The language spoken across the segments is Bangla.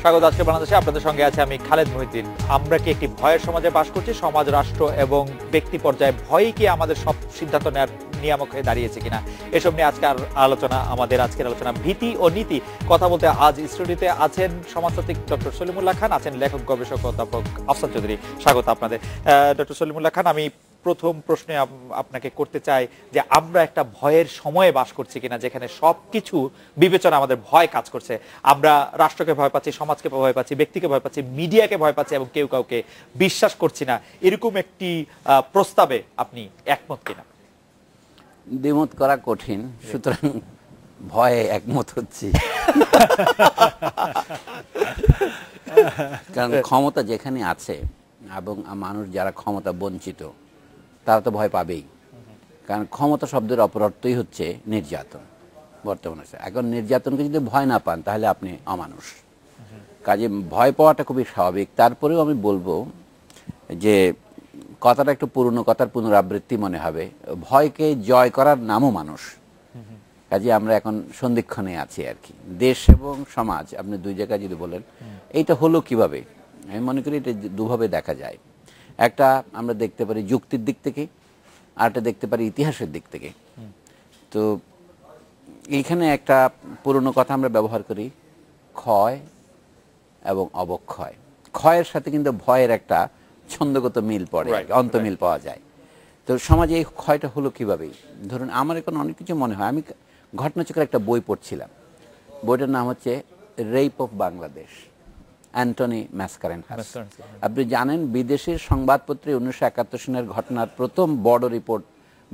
স্বাগত আজকে বাংলাদেশে। আপনাদের সঙ্গে আছে আমি খালেদ মহিউদ্দিন। আমরা কি একটি ভয়ের সমাজে বাস করছি? সমাজ, রাষ্ট্র এবং ব্যক্তি পর্যায়ে ভয়ই কি আমাদের সব সিদ্ধান্ত নেওয়ার নিয়ামক হয়ে দাঁড়িয়েছে কিনা, এসব নিয়ে আজকের আলোচনা। আমাদের আজকের আলোচনা ভীতি ও নীতি। কথা বলতে আজ স্টুডিওতে আছেন সমাজতাত্ত্বিক ডক্টর সলিমুল্লাহ খান, আছেন লেখক গবেষক অধ্যাপক আফসার চৌধুরী। স্বাগত আপনাদের। ডক্টর সলিমুল্লাহ খান, আমি প্রথম প্রশ্নে আপনাকে করতে চাই যে আমরা একটা ভয়ের সময়ে বাস করছি কিনা, যেখানে সবকিছু বিবেচনা আমাদের ভয় কাজ করছে। আমরা রাষ্ট্রকে ভয় পাচ্ছি, সমাজকে ভয় পাচ্ছি, ব্যক্তিকে ভয় পাচ্ছি, মিডিয়াকে ভয় পাচ্ছি এবং কেউ কাউকে বিশ্বাস করছি না। এরকম একটি প্রস্তাবে আপনি একমত কিনা? দ্বিমত করা কঠিন, সুতরাং ভয়ে একমত হচ্ছি। কারণ ক্ষমতা যেখানে আছে এবং মানুষ যারা ক্ষমতা বঞ্চিত তারা তো ভয় পাবেই। কারণ ক্ষমতা শব্দের অপর অর্থই হচ্ছে নির্যাতন বর্তমানে। এখন নির্যাতনকে যদি ভয় না পান তাহলে আপনি অমানুষ। কাজে ভয় পাওয়াটা খুবই স্বাভাবিক। তারপরেও আমি বলবো যে কথাটা একটু পুরনো কথার পুনরাবৃত্তি মনে হবে, ভয়কে জয় করার নামও মানুষ। কাজে আমরা এখন সন্ধিক্ষণে আছি আর কি। দেশ এবং সমাজ, আপনি দুই জায়গায় যদি বলেন এইটা হলো কিভাবে, আমি মনে করি এটা দুভাবে দেখা যায়। একটা আমরা দেখতে পারি যুক্তির দিক থেকে, আর একটা দেখতে পারি ইতিহাসের দিক থেকে। তো এইখানে একটা পুরনো কথা আমরা ব্যবহার করি, ক্ষয় এবং অবক্ষয়। ক্ষয়ের সাথে কিন্তু ভয়ের একটা ছন্দগত মিল পড়ে, অন্তমিল পাওয়া যায়। তো সমাজে এই ক্ষয়টা হলো কিভাবে? ধরুন আমার এখন অনেক কিছু মনে হয়। আমি ঘটনাচক্রে একটা বই পড়ছিলাম, বইটার নাম হচ্ছে রেপ অফ বাংলাদেশ, অ্যান্টনি ম্যাসকারেনহাস। আপনি জানেন বিদেশের সংবাদপত্রে 1971 সনের ঘটনার প্রথম বড় রিপোর্ট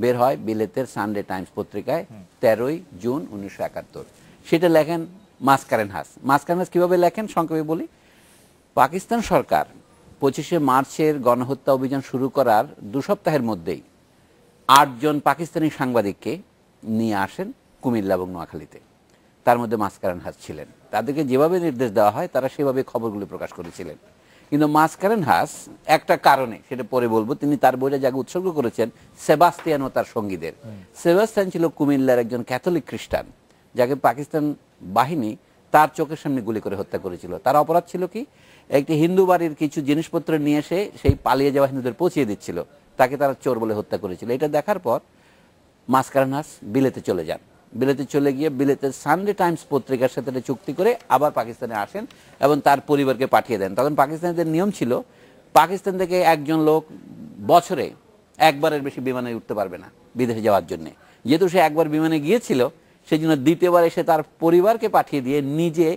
বের হয় বিলেতের সানডে টাইমস পত্রিকায় 13 জুন 1971। সেটা লেখেন ম্যাসকারেনহাস। ম্যাসকারেনহাস কিভাবে লেখেন সংক্ষেপে বলি। পাকিস্তান সরকার 25শে মার্চের গণহত্যা অভিযান শুরু করার 2 সপ্তাহের মধ্যেই 8 জন পাকিস্তানি সাংবাদিককে নিয়ে আসেন কুমিল্লা এবং নোয়াখালীতে। তার মধ্যে ম্যাসকারেনহাস ছিলেন। তাদেরকে যেভাবে নির্দেশ দেওয়া হয় তারা সেভাবে খবরগুলো প্রকাশ করেছিলেন। কিন্তু ম্যাসকারেনহাস একটা কারণে, সেটা পরে বলবো, তিনি তার বইটা যাকে উৎসর্গ করেছেন সেবাস্তিয়ান ও তার সঙ্গীদের। সেবাস্তিয়ান ছিল কুমিল্লার একজন ক্যাথলিক খ্রিস্টান, যাকে পাকিস্তান বাহিনী তার চোখের সামনে গুলি করে হত্যা করেছিল। তার অপরাধ ছিল কি, একটি হিন্দু বাড়ির কিছু জিনিসপত্র নিয়ে এসে সেই পালিয়ে যাওয়া হিন্দুদের পৌঁছিয়ে দিচ্ছিল, তাকে তারা চোর বলে হত্যা করেছিল। এটা দেখার পর ম্যাসকারেনহাস বিলেতে চলে যান। বিলেতে চলে গিয়ে বিলেতের সানডে টাইমস পত্রিকার সাথে চুক্তি করে আবার পাকিস্তানে আসেন এবং তার পরিবারকে পাঠিয়ে দেন। তখন পাকিস্তানিদের নিয়ম ছিল পাকিস্তান থেকে একজন লোক বছরে একবারের বেশি বিমানে উঠতে পারবে না বিদেশে যাওয়ার জন্য। যেহেতু সে একবার বিমানে গিয়েছিল, সেই জন্য দ্বিতীয়বার এসে তার পরিবারকে পাঠিয়ে দিয়ে নিজে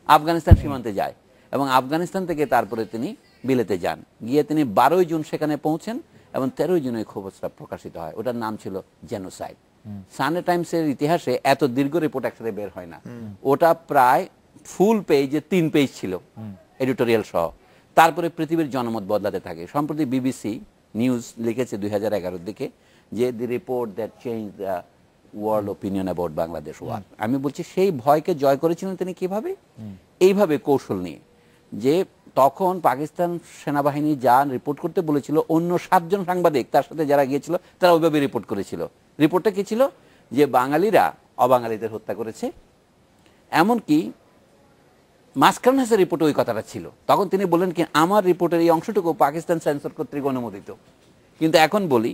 আফগানিস্তান সীমান্তে যায় এবং আফগানিস্তান থেকে তারপরে তিনি বিলেতে যান। গিয়ে তিনি 12 জুন সেখানে পৌঁছেন এবং 13 জুন ওই খবরটা প্রকাশিত হয়। ওটার নাম ছিল জেনোসাইড। সানডে টাইমসের ইতিহাসে এত দীর্ঘ রিপোর্ট একসাথে বের হয় না। ওটা প্রায় ফুল পেজে 3 পেজ ছিল এডিটোরিয়াল সহ। তারপরে পৃথিবীর জনমত বদলাতে থাকে। সম্প্রতি বিবিসি নিউজ লিখেছে 2011 দিকে যে the report that change the world opinion about Bangladesh war. আমি বলছি সেই ভয়কে জয় করেছিলেন তিনি কিভাবে? এইভাবে, কৌশল নিয়ে। যে তখন পাকিস্তান সেনাবাহিনী যা রিপোর্ট করতে বলেছিল, অন্য 7 জন সাংবাদিক তার সাথে যারা গিয়েছিল তারা ওইভাবে রিপোর্ট করেছিল। রিপোর্টটা কি ছিল? যে বাঙালিরা অবাঙালিদের হত্যা করেছে। এমনকি ম্যাসকারেনহাসের রিপোর্টে ওই কথাটা ছিল। তখন তিনি বললেন কি, আমার রিপোর্টের এই অংশটুকু পাকিস্তান সেন্সর কর্তৃক অনুমোদিত, কিন্তু এখন বলি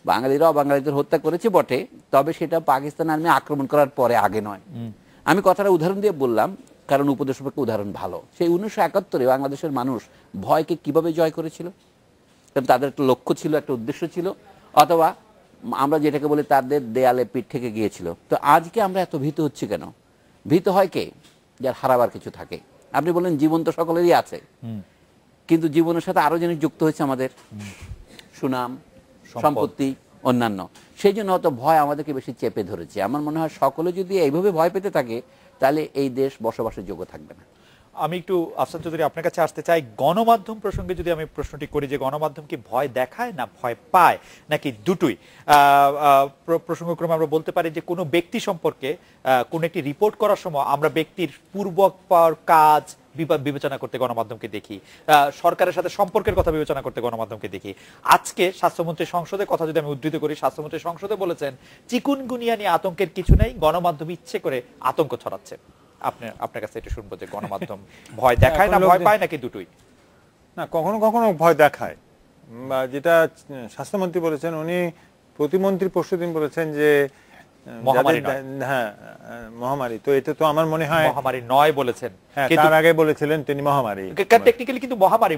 বাঙালিরা অবাঙালিদের হত্যা করেছে বটে, তবে সেটা পাকিস্তান আর্মি আক্রমণ করার পরে, আগে নয়। আমি কথাটা উদাহরণ দিয়ে বললাম কারণ উপদেশপক্ষে উদাহরণ ভালো। সেই 1971-এ বাংলাদেশের মানুষ ভয়কে কিভাবে জয় করেছিল? কারণ তাদের একটা লক্ষ্য ছিল, একটা উদ্দেশ্য ছিল, অথবা আমরা যেটাকে বলি তাদের দেয়ালে পিঠ থেকে গিয়েছিল। তো আজকে আমরা এত ভীত হচ্ছি কেন? ভীত হয় কে? যার হারাবার কিছু থাকে। আপনি বলেন জীবন তো সকলেরই আছে, কিন্তু জীবনের সাথে আরো জিনিস যুক্ত হয়েছে আমাদের, সুনাম, সম্পত্তি, অন্যান্য। সেই জন্য হয়তো ভয় আমাদেরকে বেশি চেপে ধরেছে। আমার মনে হয় সকলে যদি এইভাবে ভয় পেতে থাকে তাহলে এই দেশ বসবাসের যোগ্য থাকবে না। আমি একটু আফসার চৌধুরী আপনার কাছে আসতে চাই। গণমাধ্যম প্রসঙ্গে যদি আমি প্রশ্নটি করি যে গণমাধ্যম কি ভয় দেখায় না ভয় পায়, নাকি দুটোই? প্রসঙ্গক্রমে আমরা বলতে পারি যে কোনো ব্যক্তি সম্পর্কে কোনো একটি রিপোর্ট করার সময় আমরা ব্যক্তির পূর্বাপর কাজ বিবেচনা করতে গণমাধ্যমকে দেখি, সরকারের সাথে সম্পর্কের কথা বিবেচনা করতে গণমাধ্যমকে দেখি। আজকে স্বাস্থ্যমন্ত্রী সংসদের কথা যদি আমি উদ্ধৃত করি, স্বাস্থ্যমন্ত্রী সংসদে বলেছেন চিকুনগুনিয়া নিয়ে আতঙ্কের কিছু নেই, গণমাধ্যম ইচ্ছে করে আতঙ্ক ছড়াচ্ছে। আপনার কাছে এটা শুনবো যে গণমাধ্যম ভয় দেখায় না ভয় পায় নাকি দুটোই? না, কখনো কখনো ভয় দেখায়, বা যেটা স্বাস্থ্যমন্ত্রী বলেছেন, উনি প্রতিমন্ত্রী পরশুদিন বলেছেন যে হ্যাঁ মহামারী, তো এটা তো আমার মনে হয় মহামারী নয় বলেছেন, তার আগে বলেছিলেন তিনি মহামারী। টেকনিক্যালি কিন্তু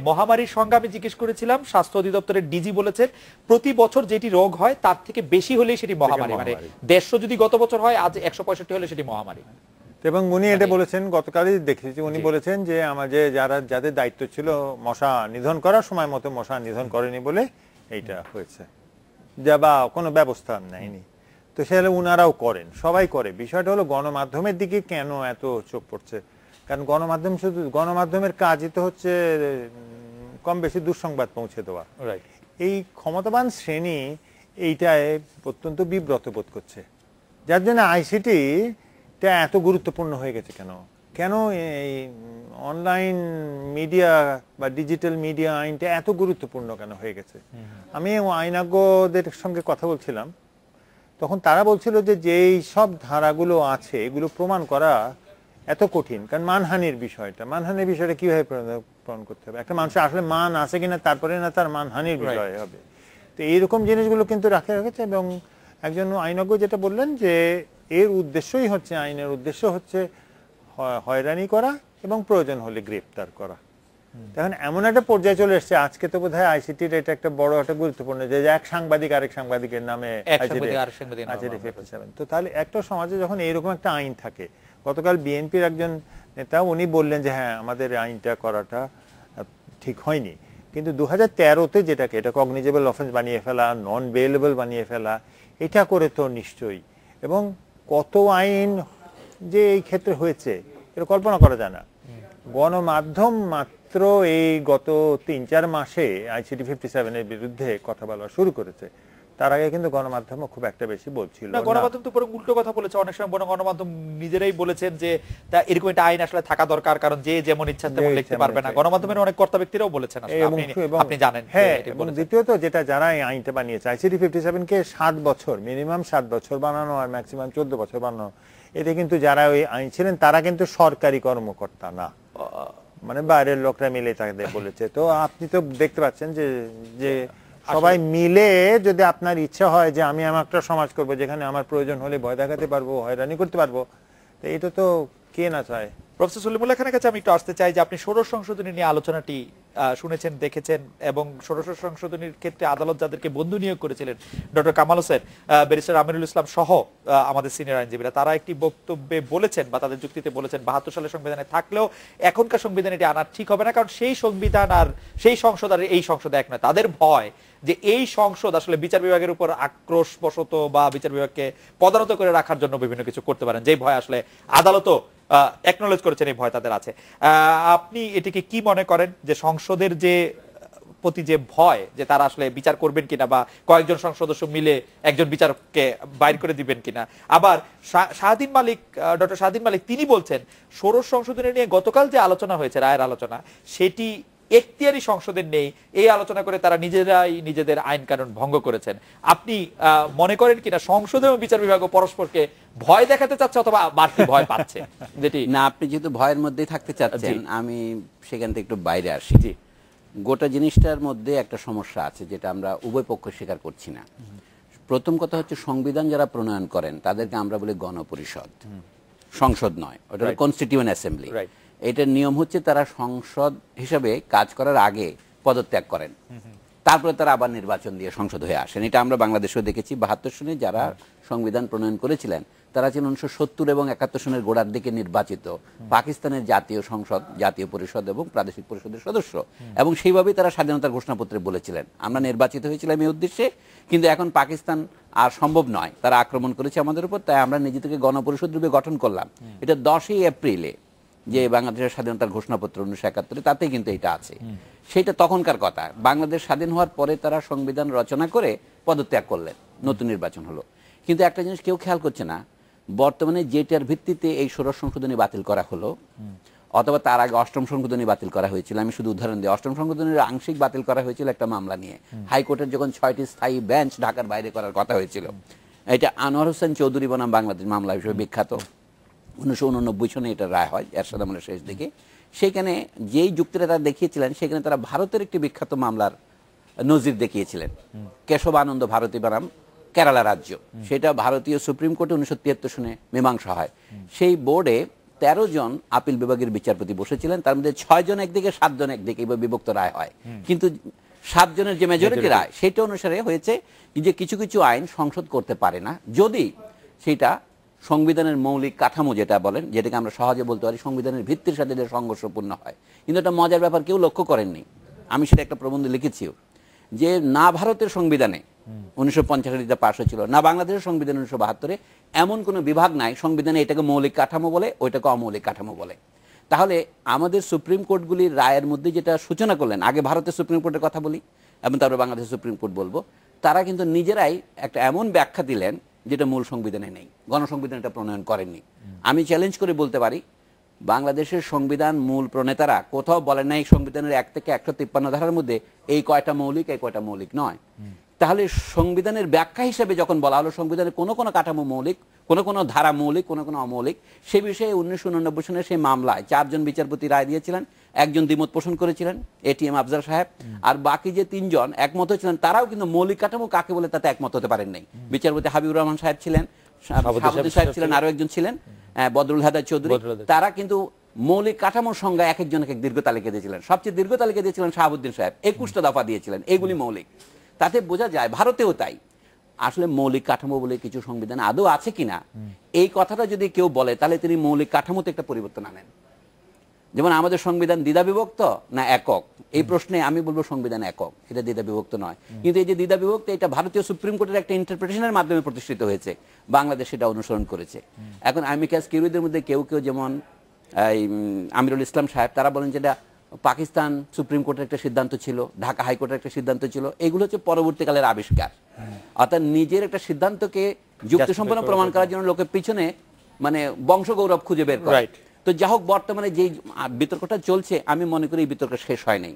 মহামারীর সংজ্ঞা আমি জিজ্ঞেস করেছিলাম, স্বাস্থ্য অধিদপ্তরের ডিজি বলেছেন প্রতি বছর যেটি রোগ হয় তার থেকে বেশি হলেই সেটি মহামারী, মানে 150 যদি গত বছর হয় আজ 165 হলে সেটি মহামারী। এবং উনি এটা বলেছেন, গতকালই দেখেছি উনি বলেছেন যে আমাদের যাদের দায়িত্ব ছিল মশা নিধন করার, সময় মতো মশা নিধন করেনি বলে এইটা হয়েছে, যা বা কোনো ব্যবস্থা নেয়নি। তো সেটা উনারাও করেন, সবাই করে। বিষয়টা হলো গণমাধ্যমের দিকে কেন এত চোখ পড়ছে, কারণ গণমাধ্যমের কাজই তো হচ্ছে কম বেশি দুঃসংবাদ পৌঁছে দেওয়া। এই ক্ষমতাবান শ্রেণী এইটায় অত্যন্ত বিব্রত বোধ করছে, যার জন্য আইসিটি এত গুরুত্বপূর্ণ হয়ে গেছে। কেন এই অনলাইন মিডিয়া বা ডিজিটাল মিডিয়া আইনটা এত গুরুত্বপূর্ণ কেন হয়ে গেছে? আমি আইনজ্ঞদের সঙ্গে কথা বলছিলাম, তখন তারা বলছিল যে যেই সব ধারাগুলো আছে এগুলো প্রমাণ করা এত কঠিন, কারণ মানহানির বিষয়টা কিভাবে প্রমাণ করতে হবে? একটা মানুষের আসলে মান আছে কিনা তারপরে না তার মানহানির বিষয় হবে। তো এইরকম জিনিসগুলো কিন্তু রেখেছে। এবং একজন আইনজ্ঞ যেটা বললেন যে এর উদ্দেশ্যই হচ্ছে, আইনের উদ্দেশ্য হচ্ছে হয়রানি করা এবং প্রয়োজন হলে গ্রেপ্তার করা। এখন এমন একটা পর্যায়ে চলে এসছে, আজকে তো বোধহয় আইসিটির এটা একটা বড় একটা গুরুত্বপূর্ণ, যে এক সাংবাদিক আরেক সাংবাদিকের নামে তো তাহলে একটা সমাজে যখন এইরকম একটা আইন থাকে, গতকাল বিএনপির একজন নেতা উনি বললেন যে হ্যাঁ আমাদের আইনটা করাটা ঠিক হয়নি, কিন্তু 2013-তে যেটাকে এটা কগনিজেবল অফেন্স বানিয়ে ফেলা, নন বেলেবল বানিয়ে ফেলা, এটা করে তো নিশ্চয়ই, এবং কত আইন যে এই ক্ষেত্রে হয়েছে এটা কল্পনা করা যায় না। গণমাধ্যম মাত্র এই গত 3-4 মাসে আইসিটি 57-এর বিরুদ্ধে কথা বলা শুরু করেছে, তার আগে কিন্তু গণমাধ্যম খুব একটা বেশি বলছিল না। গণমাধ্যম তো পুরো উল্টো কথা বলেছে, অনেক সময় গণমাধ্যম নিজেরাই বলেছেন যে এরকম একটা আইন আসলে থাকা দরকার, কারণ যে যেমন ইচ্ছা তেমন লিখতে পারবে না। গণমাধ্যমের অনেক কর্তা ব্যক্তিরাও বলেছেন, আপনি জানেন। হ্যাঁ, এবং দ্বিতীয়ত যেটা যারা এই আইনটা বানিয়েছে, আইসিটি 57-কে 7 বছর, মিনিমাম 7 বছর বানানো আর ম্যাক্সিমাম 14 বছর বানানো, এতে কিন্তু যারা ওই আইন ছিলেন তারা কিন্তু সরকারি কর্মকর্তা না, মানে বাইরের লোকরা মিলে তাদের বলেছে। তো আপনি তো দেখতে পাচ্ছেন যে সবাই মিলে যদি আপনার ইচ্ছা হয় যে আমি আমার একটা সমাজ করব যেখানে আমার প্রয়োজন হলে ভয় দেখাতে পারবো, হয়রানি করতে পারবো, তো এটা তো কে না চায়। প্রফেসর সলিমুল্লাহ খানের কাছে আমি একটু আসতে চাই যে আপনি ষোড়শ সংশোধনী নিয়ে আলোচনাটি শুনেছেন, দেখেছেন, এবং ষোড়শ সংশোধনীর ক্ষেত্রে আদালত যাদেরকে বন্ধু নিয়োগ করেছিলেন, ডক্টর কামাল হোসেন, ব্যারিস্টার আমিরুল ইসলাম সহ আমাদের সিনিয়র আইনজীবীরা, তারা একটি বক্তব্যে বলেছেন বা তাদের যুক্তিতে বলেছেন 72 সালের সংবিধানে থাকলেও এখনকার সংবিধানে এটি আনা ঠিক হবে না, কারণ সেই সংবিধান আর সেই সংসদ আর এই সংসদ এক নয়। তাদের ভয় যে এই সংসদ আসলে বিচার বিভাগের উপর আক্রোশ বশত বা বিচার বিভাগকে পদানত করে রাখার জন্য বিভিন্ন কিছু করতে পারেন, যে ভয় আসলে আদালতও অ্যাকনোলেজ করেছেন, এই ভয় তাদের আছে। আপনি এটিকে কি মনে করেন যে সংসদের যে প্রতি যে ভয়, যে তারা আসলে বিচার করবেন কিনা বা কয়েকজন সংসদ সদস্য মিলে একজন বিচারককে বাইর করে দিবেন কিনা? আবার ডক্টর শাহদ্বীন মালিক তিনি বলছেন ষোড়শ সংশোধনী নিয়ে গতকাল যে আলোচনা হয়েছে, রায়ের আলোচনা, সেটি এখতিয়ারি সংসদের নেই, এই আলোচনা করে তারা নিজেরাই নিজেদের আইন কানুন ভঙ্গ করেছেন। আপনি মনে করেন কিনা সংসদ এবং বিচার বিভাগ পরস্পরকে ভয় দেখাতে চাচ্ছে অথবা বাড়তি ভয় পাচ্ছে? যেটি না, আপনি যেহেতু ভয়ের মধ্যেই থাকতে চাচ্ছেন, আমি সেখান থেকে একটু বাইরে আসি। গোটা জিনিসটার মধ্যে একটা সমস্যা আছে যেটা আমরা উভয় পক্ষ স্বীকার করছি না। প্রথম কথা হচ্ছে, সংবিধান যারা প্রণয়ন করেন তাদেরকে আমরা বলি গণপরিষদ, সংসদ নয়, ওটা কনস্টিটিউয়েন্ট অ্যাসেম্বলি। এটার নিয়ম হচ্ছে তারা সংসদ হিসাবে কাজ করার আগে পদত্যাগ করেন, তারপরে তারা আবার নির্বাচন দিয়ে সংসদ হয়ে আসেন। এটা আমরা বাংলাদেশেও দেখেছি। 72 সনে যারা সংবিধান প্রণয়ন করেছিলেন তারা ছিলেন 1970 এবং 71 সনের গোড়ার দিকে নির্বাচিত পাকিস্তানের জাতীয় সংসদ, জাতীয় পরিষদ এবং প্রাদেশিক পরিষদের সদস্য, এবং সেইভাবেই তারা স্বাধীনতার ঘোষণাপত্রে বলেছিলেন আমরা নির্বাচিত হয়েছিলাম এই উদ্দেশ্যে, কিন্তু এখন পাকিস্তান আর সম্ভব নয়, তারা আক্রমণ করেছে আমাদের উপর, তাই আমরা নিজে থেকে গণপরিষদ রূপে গঠন করলাম। এটা 10ই এপ্রিলে যে বাংলাদেশের স্বাধীনতার ঘোষণাপত্র 1971, তাতেই কিন্তু এটা আছে। সেটা তখনকার কথা। বাংলাদেশ স্বাধীন হওয়ার পরে তারা সংবিধান রচনা করে পদত্যাগ করলেন, নতুন নির্বাচন হলো। কিন্তু একটা জিনিস কেউ খেয়াল করছে না, বর্তমানে যেটার ভিত্তিতে এই ষোড়শ সংশোধনী বাতিল করা হলো, অথবা তার আগে অষ্টম সংশোধনী বাতিল করা হয়েছিল, আমি শুধু উদাহরণ দিই, অষ্টম সংশোধনীর আংশিক বাতিল করা হয়েছিল একটা মামলা নিয়ে। হাইকোর্টের যখন 6টি স্থায়ী বেঞ্চ ঢাকার বাইরে করার কথা হয়েছিল, এটা আনোয়ার হোসেন চৌধুরী বনাম বাংলাদেশ মামলা হিসেবে বিখ্যাত। 1989 সনে এটা রায় হয় এরশাদ আমলের শেষ দিকে। সেখানে যেই যুক্তিটা তারা দেখিয়েছিলেন, সেখানে তারা ভারতের একটি বিখ্যাত মামলার নজির দেখিয়েছিলেন, কেশবানন্দ ভারতী বনাম কেরালা রাজ্য। সেটা ভারতীয় সুপ্রিম কোর্টে 1973 সনে মীমাংসা হয়। সেই বোর্ডে 13 জন আপিল বিভাগের বিচারপতি বসেছিলেন, তার মধ্যে 6 জন একদিকে 7 জন একদিকে, এবার বিভক্ত রায় হয়। কিন্তু 7 জনের যে মেজরিটি রায়, সেটা অনুসারে হয়েছে যে কিছু কিছু আইন সংসদ করতে পারে না যদি সেটা সংবিধানের মৌলিক কাঠামো যেটা বলেন, যেটাকে আমরা সহজে বলতে পারি সংবিধানের ভিত্তির সাথে যে সংঘর্ষপূর্ণ হয়। কিন্তু একটা মজার ব্যাপার কেউ লক্ষ্য করেননি, আমি সেটা একটা প্রবন্ধে লিখেছিও, যে না ভারতের সংবিধানে 1950 যেটা পাশ হয়েছিল, না বাংলাদেশের সংবিধান 1972 এমন কোনো বিভাগ নাই সংবিধানে এটাকে মৌলিক কাঠামো বলে, ওইটাকে অমৌলিক কাঠামো বলে। তাহলে আমাদের সুপ্রিম কোর্টগুলির রায়ের মধ্যে যেটা সূচনা করলেন, আগে ভারতের সুপ্রিম কোর্টের কথা বলি এবং তারপরে বাংলাদেশের সুপ্রিম কোর্ট বলবো, তারা কিন্তু নিজেরাই একটা এমন ব্যাখ্যা দিলেন যেটা মূল সংবিধানে নেই, গণসংবিধান এটা প্রণয়ন করেননি। আমি চ্যালেঞ্জ করে বলতে পারি বাংলাদেশের সংবিধান মূল প্রণেতারা কোথাও বলেন নাই সংবিধানের 1 থেকে 153 ধারার মধ্যে এই কয়টা মৌলিক, এই কয়টা মৌলিক নয়। তাহলে সংবিধানের ব্যাখ্যা হিসেবে যখন বলা হলো সংবিধানের কোন কোন কাঠামো মৌলিক, কোন কোন ধারা মৌলিক, কোন কোন অমৌলিক, সে বিষয়ে 1989 সনের সেই মামলায় 4 জন বিচারপতি রায় দিয়েছিলেন, 1 জন দ্বিমত পোষণ করেছিলেন এটিএম আফজাল সাহেব, আর বাকি যে 3 জন একমত হয়েছিলেন, তারাও কিন্তু মৌলিক কাঠামো কাকে বলে তাতে একমত হতে পারেন নাই। বিচারপতি হাবিবুর রহমান সাহেব ছিলেন, শাহাবুদ্দিন সাহেব ছিলেন, আরো একজন ছিলেন বদরুল হায়দার চৌধুরী। তারা কিন্তু মৌলিক কাঠামোর সংজ্ঞা এক একজন এক দীর্ঘ তালিকা দিয়েছিলেন। সবচেয়ে দীর্ঘ তালিকা দিয়েছিলেন শাহাবুদ্দিন সাহেব, 21টা দফা দিয়েছিলেন, এগুলি মৌলিক। তাতে বোঝা যায় ভারতেও তাই। আসলে মৌলিক কাঠামো বলে কিছু সংবিধান আদৌ আছে কিনা, এই কথাটা যদি কেউ বলে তাহলে তিনি মৌলিক কাঠামোতে একটা পরিবর্তন আনেন। যেমন আমাদের সংবিধান দ্বিধা বিভক্ত না একক, এই প্রশ্নে আমি বলবো সংবিধান একক, এটা দ্বিধা বিভক্ত নয়। কিন্তু এই যে দ্বিধা বিভক্ত, এটা ভারতীয় সুপ্রিম কোর্টের একটা ইন্টারপ্রিটেশনের মাধ্যমে প্রতিষ্ঠিত হয়েছে, বাংলাদেশ সেটা অনুসরণ করেছে। এখন আমিকাস কিউরিদের মধ্যে কেউ কেউ, যেমন আমিরুল ইসলাম সাহেব, তারা বলেন যেটা পাকিস্তান সুপ্রিম কোর্টের একটা সিদ্ধান্ত ছিল, ঢাকা হাইকোর্টের একটা সিদ্ধান্ত ছিল, এগুলো হচ্ছে পরবর্তীকালের আবিষ্কার। অর্থাৎ নিজের একটা সিদ্ধান্তকে যুক্তিসম্পন্ন প্রমাণ করার জন্য লোকের পিছনে মানে বংশগৌরব খুঁজে বের করে। তো যা হোক, বর্তমানে যে বিতর্কটা চলছে, আমি মনে করি এই বিতর্ক শেষ হয় নাই।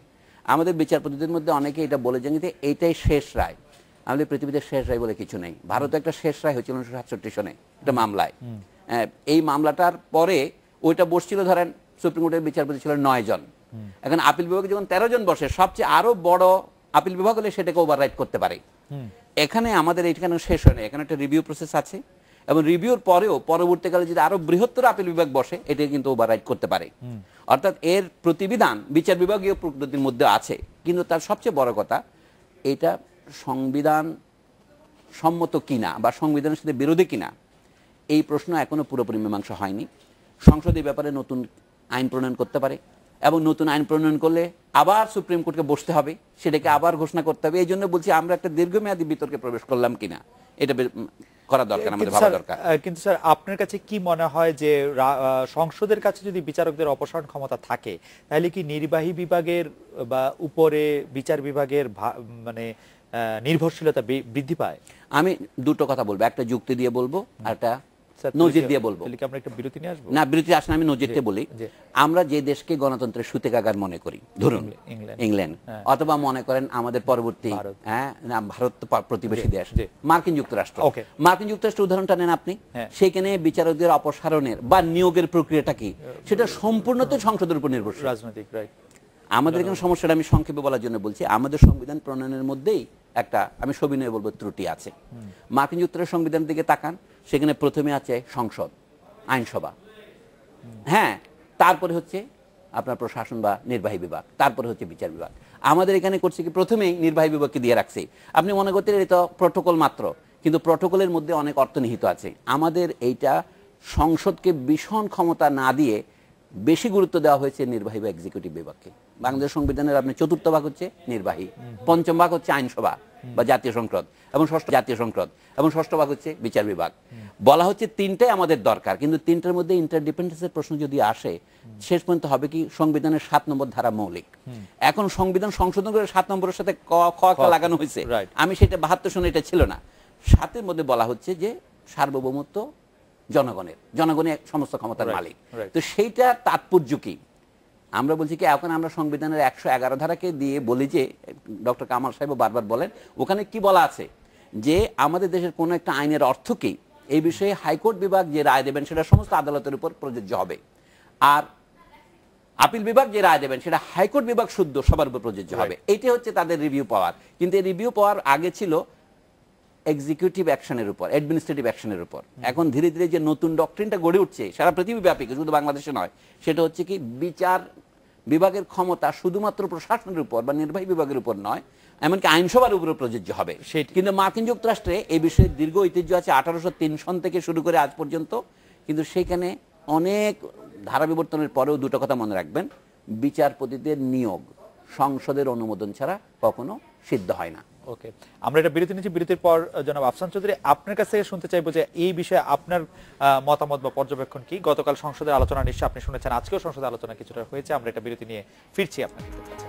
আমাদের বিচারপতিদের মধ্যে অনেকে এটা বলে যান যে এইটাই শেষ রায়। আমাদের পৃথিবীতে শেষ রায় বলে কিছু নেই। ভারতে একটা শেষ রায় হয়েছিল 1967 সনে একটা মামলায়। এই মামলাটার পরে ওইটা বসছিল, ধরেন সুপ্রিম কোর্টের বিচারপতি ছিল 9 জন। এখন আপিল বিভাগে যখন 13 জন বসে, সবচেয়ে আরো বড় আপিল বিভাগ হলে সেটাকে ওভাররাইট করতে পারে। এখানে আমাদের এইখানে শেষ হয় না, এখানে একটা রিভিউ প্রসেস আছে, এবং রিভিউর পরেও পরবর্তীকালে যদি আরো বৃহত্তর আপিল বিভাগ বসে, এটা কিন্তু ওভাররাইট করতে পারে। অর্থাৎ এর প্রতিবিধান বিচার বিভাগীয় পদ্ধতির মধ্যে আছে। কিন্তু তার সবচেয়ে বড় কথা, এটা সংবিধান সম্মত কিনা বা সংবিধানের সাথে বিরোধী কিনা, এই প্রশ্ন এখনো পুরোপুরি মীমাংসা হয়নি। সংসদ এই ব্যাপারে নতুন আইন প্রণয়ন করতে পারে, এবং নতুন আইন প্রণয়ন করলে আবার সুপ্রিম কোর্টকে বসতে হবে, সেটাকে আবার ঘোষণা করতে হবে। এই জন্য বলছি আমরা একটা দীর্ঘমেয়াদী বিতর্কে প্রবেশ করলাম কিনা, এটা করা দরকার, আমাদের ভাবা দরকার। কিন্তু স্যার, আপনার কাছে কি মনে হয় যে সংসদের কাছে যদি বিচারকদের অপসারণ ক্ষমতা থাকে, তাহলে কি নির্বাহী বিভাগের বা উপরে বিচার বিভাগের মানে নির্ভরশীলতা বৃদ্ধি পায়? আমি দুটো কথা বলবো, একটা যুক্তি দিয়ে বলবো, আর একটা নজির দিয়ে বলবো। আমরা একটা বিরতি নিয়ে আসবো। না, বিরতি আসলে আমি নজিরতে বলি। আমরা যে দেশকে গণতন্ত্রের সূতিকাগার মনে করি, ধরুন ইংল্যান্ড, অথবা মনে করেন আমাদের পরবর্তী ভারত প্রতিবেশী দেশ মার্কিন যুক্তরাষ্ট্র। মার্কিন যুক্তরাষ্ট্র উদাহরণটা নেন আপনি, সেখানে বিচারকদের অপসারণের বা নিয়োগের প্রক্রিয়াটা কি, সেটা সম্পূর্ণ তো সংসদের উপর নির্ভরশীল, রাজনৈতিক। আমাদের এখানে সমস্যাটা আমি সংক্ষেপে বলার জন্য বলছি, আমাদের সংবিধান প্রণয়নের মধ্যেই একটা, আমি সবিনয়ে বলবো, ত্রুটি আছে। মার্কিন যুক্তরাষ্ট্রের সংবিধানের দিকে তাকান, সেখানে প্রথমে আছে সংসদ, আইনসভা, হ্যাঁ, তারপরে হচ্ছে আপনার প্রশাসন বা নির্বাহী বিভাগ, তারপরে হচ্ছে বিচার বিভাগ। আমাদের এখানে করছে কি, প্রথমেই নির্বাহী বিভাগকে দিয়ে রাখছে। আপনি মনে করতে এটা প্রটোকল মাত্র, কিন্তু প্রটোকলের মধ্যে অনেক অর্থ নিহিত আছে। আমাদের এইটা সংসদকে ভীষণ ক্ষমতা না দিয়ে বেশি গুরুত্ব দেওয়া হয়েছে নির্বাহী বা এক্সিকিউটিভ বিভাগকে। বাংলাদেশ সংবিধানের আপনি 4র্থ ভাগ হচ্ছে নির্বাহী, 5ম ভাগ হচ্ছে আইনসভা বা জাতীয় সংসদ, এবং 6ষ্ঠ জাতীয় সংসদ, এবং 6ষ্ঠ ভাগ হচ্ছে বিচার বিভাগ। বলা হচ্ছে 3টাই আমাদের দরকার, কিন্তু 3টার মধ্যে ইন্টারডিপেন্ডেন্সের প্রশ্ন যদি আসে, শেষ পর্যন্ত হবে কি, সংবিধানের 7 নম্বর ধারা মৌলিক। এখন সংবিধান সংশোধন করে 7 নম্বরের সাথে ক লাগানো হয়েছে। আমি সেটা 72 সনে এটা ছিল না। 7-এর মধ্যে বলা হচ্ছে যে সার্বভৌমত্ব জনগণের সমস্ত ক্ষমতার মালিক। তো সেইটা তাৎপর্য কি? আমরা বলছি কি, এখন আমরা সংবিধানের 111 ধারাকে দিয়ে বলি যে, ডক্টর কামাল সাহেব বারবার বলেন, ওখানে কি বলা আছে যে আমাদের দেশের কোন একটা আইনের অর্থ কি, এই বিষয়ে হাইকোর্ট বিভাগ যে রায় দেবেন সেটা সমস্ত আদালতের উপর প্রযোজ্য হবে, আর আপিল বিভাগ যে রায় দেবেন সেটা হাইকোর্ট বিভাগ শুদ্ধ সবার উপর প্রযোজ্য হবে। এইটা হচ্ছে তাদের রিভিউ পাওয়ার। কিন্তু এই রিভিউ পাওয়ার আগে ছিল এক্সিকিউটিভ অ্যাকশনের উপর, অ্যাডমিনিস্ট্রেটিভ অ্যাকশনের উপর। এখন ধীরে ধীরে যে নতুন ডক্ট্রিনটা গড়ে উঠছে সারা পৃথিবীব্যাপী, শুধু বাংলাদেশে নয়, সেটা হচ্ছে কি বিচার বিভাগের ক্ষমতা শুধুমাত্র প্রশাসনের উপর বা নির্বাহী বিভাগের উপর নয়, এমনকি আইনসভার উপরে প্রযোজ্য হবে। কিন্তু মার্কিন যুক্তরাষ্ট্রে এই বিষয়ে দীর্ঘ ঐতিহ্য আছে, 1803 সন থেকে শুরু করে আজ পর্যন্ত। কিন্তু সেখানে অনেক ধারা বিবর্তনের পরেও দুটো কথা মনে রাখবেন, বিচারপতিদের নিয়োগ সংসদের অনুমোদন ছাড়া কখনো সিদ্ধ হয় না। ওকে, আমরা এটা বিরতি নিচ্ছি। বিরতির পর জনাব আফসান চৌধুরী, আপনার কাছ থেকে শুনতে চাইবো যে এই বিষয়ে আপনার মতামত বা পর্যবেক্ষণ কি। গতকাল সংসদের আলোচনা নিশ্চয়ই আপনি শুনেছেন, আজকেও সংসদের আলোচনা কিছুটা হয়েছে। আমরা এটা বিরতি নিয়ে ফিরছি আপনাদের কাছে।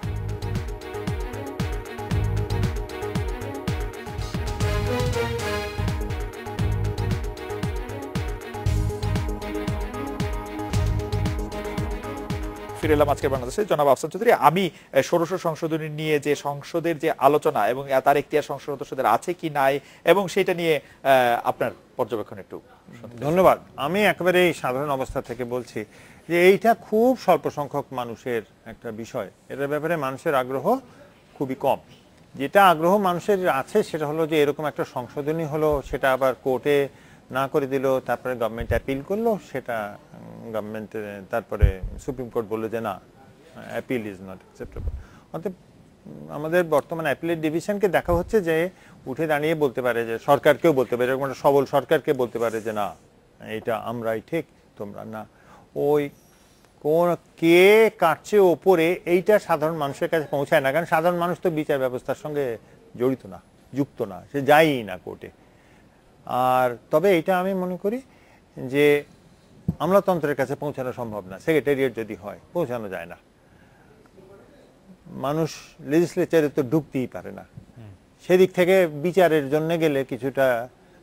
ফিরে এলাম আজকের বাংলাদেশে। জনাব আফসান চৌধুরী, আমি ষোড়শ সংশোধনী নিয়ে যে সংসদের যে আলোচনা এবং তার এখতিয়ার সংসদ সদস্যদের আছে কি নাই এবং সেটা নিয়ে আপনার পর্যবেক্ষণ একটু। ধন্যবাদ। আমি একেবারে সাধারণ অবস্থা থেকে বলছি যে এইটা খুব স্বল্প সংখ্যক মানুষের একটা বিষয়, এটার ব্যাপারে মানুষের আগ্রহ খুবই কম। যেটা আগ্রহ মানুষের আছে সেটা হলো যে এরকম একটা সংশোধনী হলো, সেটা আবার কোর্টে না করে দিল, তারপরে গভর্নমেন্ট অ্যাপিল করলো, সেটা গভর্নমেন্ট তারপরে সুপ্রিম কোর্ট বললো যে না, অ্যাপিল ইজ নট অ্যাকসেপ্টেবল। অর্থাৎ আমাদের বর্তমান অ্যাপিলের ডিভিশনকে দেখা হচ্ছে যে উঠে দাঁড়িয়ে বলতে পারে, যে সরকারকেও বলতে পারে, এরকম একটা সবল সরকারকে বলতে পারে যে না, এইটা আমরাই ঠিক, তোমরা না। ওই কোন কে কাটছে ওপরে, এইটা সাধারণ মানুষের কাছে পৌঁছায় না, কারণ সাধারণ মানুষ তো বিচার ব্যবস্থার সঙ্গে জড়িত না, যুক্ত না, সে যায়ই না কোর্টে। আর তবে এটা আমি মনে করি যে আমলাতন্ত্রের কাছে পৌঁছানো সম্ভব না, সেক্রেটারিয়েট যদি হয় পৌঁছানো যায় না। মানুষ লেজিসলেচারে তো ঢুকতেই পারে না, সেদিক থেকে বিচারের জন্য গেলে কিছুটা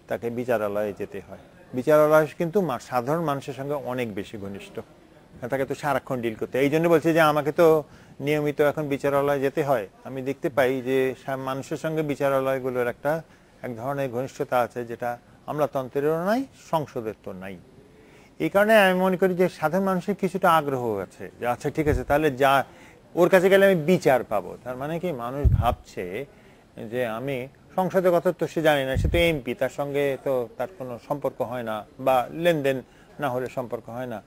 তাকে বিচারালয়ে যেতে হয়। বিচারালয় কিন্তু সাধারণ মানুষের সঙ্গে অনেক বেশি ঘনিষ্ঠ, তাকে তো সারাক্ষণ ডিল করতে। এই জন্য বলছি যে আমাকে তো নিয়মিত এখন বিচারালয়ে যেতে হয়। আমি দেখতে পাই যে মানুষের সঙ্গে বিচারালয়গুলোর এক ধরনের ঘনিষ্ঠতা আছে, যেটা আমলাতন্ত্রেরও নাই, সংসদের তো নাই। এই কারণে আমি মনে করি যে সাধারণ মানুষের কিছুটা আগ্রহ আছে যে আচ্ছা ঠিক আছে, তাহলে যা ওর কাছে গেলে আমি বিচার পাবো। তার মানে কি, মানুষ ভাবছে যে আমি সংসদের কথা তো সে জানি না, সে তো এমপি, তার সঙ্গে তো তার কোনো সম্পর্ক হয় না, বা লেনদেন না হলে সম্পর্ক হয় না।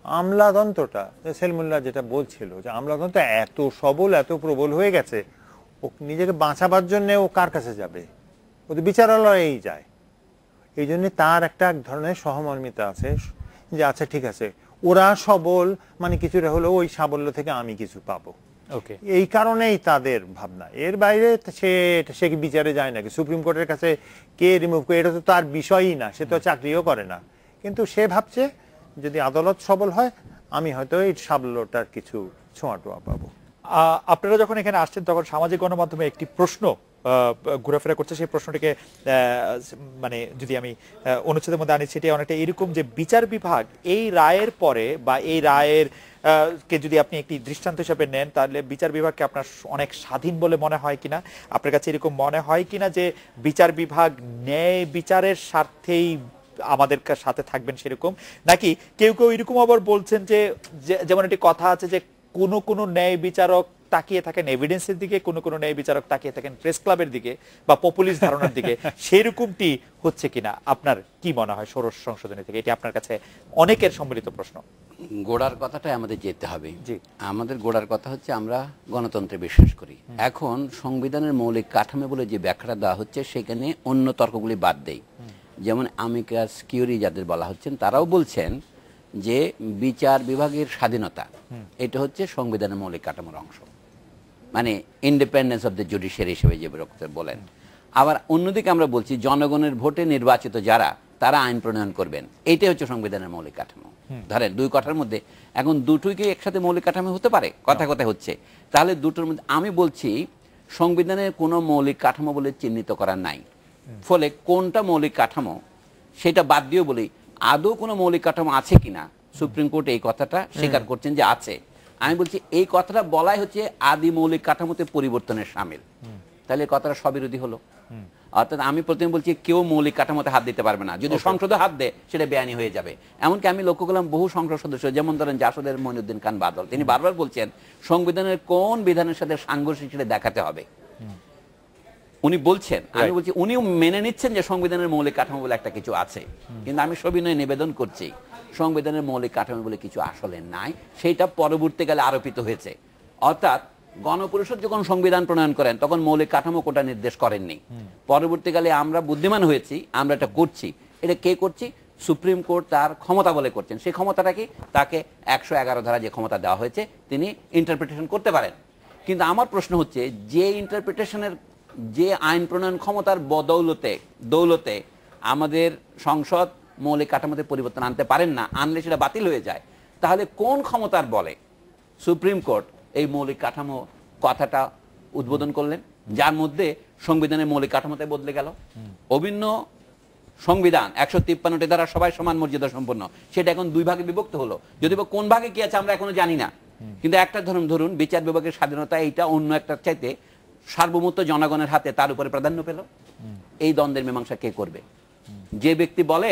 আমলাতন্ত্রটা, সেলমুল্লাহ যেটা বলছিল যে আমলাতন্ত্র এত সবল, এত প্রবল হয়ে গেছে, ও নিজেকে বাঁচাবার জন্য ও কার কাছে যাবে, ও তো বিচারালয়েই যায়। এই জন্য তার একটা ধরনের সহমর্মিতা আছে যে আচ্ছা ঠিক আছে, ওরা সবল মানে কিছুটা হলো ওই সাবল্য থেকে আমি কিছু পাবো। ওকে, এই কারণেই তাদের ভাবনা। এর বাইরে সে কি বিচারে যায় নাকি, সুপ্রিম কোর্টের কাছে কে রিমুভ করে, এটা তো তার বিষয়ই না, সে তো চাকরিও করে না। কিন্তু সে ভাবছে যদি আদালত সবল হয় আমি হয়তো এই সাবল্যটার কিছু ছোঁয়াটোয়া পাবো। আপনারা যখন এখানে আসছেন তখন সামাজিক গণমাধ্যমে একটি প্রশ্ন ঘোরাফেরা করছে, সেই প্রশ্নটিকে মানে যদি আমি অনুচ্ছেদের মধ্যে আনি, সেটি অনেকটা এরকম যে বিচার বিভাগ এই রায়ের পরে বা এই রায়ের কে যদি আপনি একটি দৃষ্টান্ত হিসেবে নেন, তাহলে বিচার বিভাগকে আপনার অনেক স্বাধীন বলে মনে হয় কিনা, আপনার কাছে এরকম মনে হয় কিনা যে বিচার বিভাগ ন্যায় বিচারের স্বার্থেই আমাদের সাথে থাকবেন সেরকম, নাকি কেউ কেউ এরকম আবার বলছেন যে যেমন একটি কথা আছে যে কোন কোন ন্যায় বিচারক তাকিয়ে থাকেন এভিডেন্সের দিকে, কোন কোন ন্যায় বিচারক তাকিয়ে থাকেন প্রেস ক্লাবের দিকে বা পপুলিস্ট ধারণার দিকে, সেরকমটি হচ্ছে কিনা আপনার কি মনে হয় ষোড়শ সংশোধনী থেকে? এটি আপনার কাছে অনেকের সম্মিলিত প্রশ্ন। গোড়ার কথাটাই আমাদের যেতে হবে। জি, আমাদের গোড়ার কথা হচ্ছে আমরা গণতন্ত্রে বিশ্বাস করি। এখন সংবিধানের মৌলিক কাঠামো বলে যে ব্যাখ্যাটা দেওয়া হচ্ছে সেখানে অন্য তর্কগুলি বাদ দেই। যেমন আমিকাস কিউরি যাদের বলা হচ্ছেন, তারাও বলছেন যে বিচার বিভাগের স্বাধীনতা এটা হচ্ছে সংবিধানের মৌলিক কাঠামোর অংশ, মানে ইন্ডিপেন্ডেন্স অফ দ্য জুডিশিয়ারি হিসেবে যে বলেন। আবার অন্যদিকে আমরা বলছি জনগণের ভোটে নির্বাচিত যারা, তারা আইন প্রণয়ন করবেন, এইটাই হচ্ছে সংবিধানের মৌলিক কাঠামো। ধরেন দুই কথার মধ্যে এখন দুটোই কি একসাথে মৌলিক কাঠামো হতে পারে? কথা হচ্ছে। তাহলে দুটোর মধ্যে আমি বলছি সংবিধানের কোনো মৌলিক কাঠামো বলে চিহ্নিত করা নাই। ফলে কোনটা মৌলিক কাঠামো সেটা বাদ দিয়েও বলি আদৌ কোনো মৌলিক কাঠামো আছে কিনা, সুপ্রিম কোর্ট এই কথাটা স্বীকার করছেন যে আছে। আমি বলছি এই কথাটা বলাই হচ্ছে আদি মৌলিক কাঠামোতে পরিবর্তনের সামিল। তাহলে কথাটা স্ববিরোধী হলো। অর্থাৎ আমি প্রথমে বলছি কেউ মৌলিক কাঠামোতে হাত দিতে পারবে না, যদি সংসদে হাত দেয় সেটা বেআইনি হয়ে যাবে। এমনকি আমি লক্ষ্য করলাম বহু সংসদ সদস্য, যেমন ধরেন জাসদের মঈনুদ্দিন খান বাদল, তিনি বারবার বলছেন সংবিধানের কোন বিধানের সাথে সাংঘর্ষিক সেটা দেখাতে হবে। উনি বলছেন, আমি বলছি উনিও মেনে নিচ্ছেন যে সংবিধানের মৌলিক কাঠামো বলে একটা কিছু আছে, কিন্তু আমি সবিনয়ে নিবেদন করছি সংবিধানের মৌলিক কাঠামো বলে কিছু আসলে নাই, সেইটা পরবর্তীকালে আরোপিত হয়েছে। অর্থাৎ গণপরিষদ যখন সংবিধান প্রণয়ন করেন তখন মৌলিক কাঠামো কোটা নির্দেশ করেননি, পরবর্তীকালে আমরা বুদ্ধিমান হয়েছি, আমরা এটা করছি। এটা কে করছি? সুপ্রিম কোর্ট তার ক্ষমতা বলে করছেন। সেই ক্ষমতাটা কি? তাকে 111 ধারা যে ক্ষমতা দেওয়া হয়েছে তিনি ইন্টারপ্রিটেশন করতে পারেন। কিন্তু আমার প্রশ্ন হচ্ছে, যে ইন্টারপ্রিটেশনের, যে আইন প্রণয়ন ক্ষমতার দৌলতে আমাদের সংসদ মৌলিক কাঠামোতে পরিবর্তন আনতে পারেন না, আনলে সেটা বাতিল হয়ে যায়, তাহলে কোন ক্ষমতার বলে সুপ্রিম কোর্ট এই মৌলিক কাঠামো কথাটা উদ্বোধন করলেন, যার মধ্যে সংবিধানের মৌলিক কাঠামোতে বদলে গেল? অভিন্ন সংবিধান 153টি দ্বারা সবাই সমান মর্যাদা সম্পন্ন, সেটা এখন 2 ভাগে বিভক্ত হলো। যদি বা কোন ভাগে কি আছে আমরা এখনো জানি না, কিন্তু একটা ধরুন বিচার বিভাগের স্বাধীনতা, এইটা অন্য একটা চাইতে সার্বভৌমত্ব জনগণের হাতে, তার উপরে প্রাধান্য পেল। এই দ্বন্দ্বের মীমাংসা কে করবে? যে ব্যক্তি বলে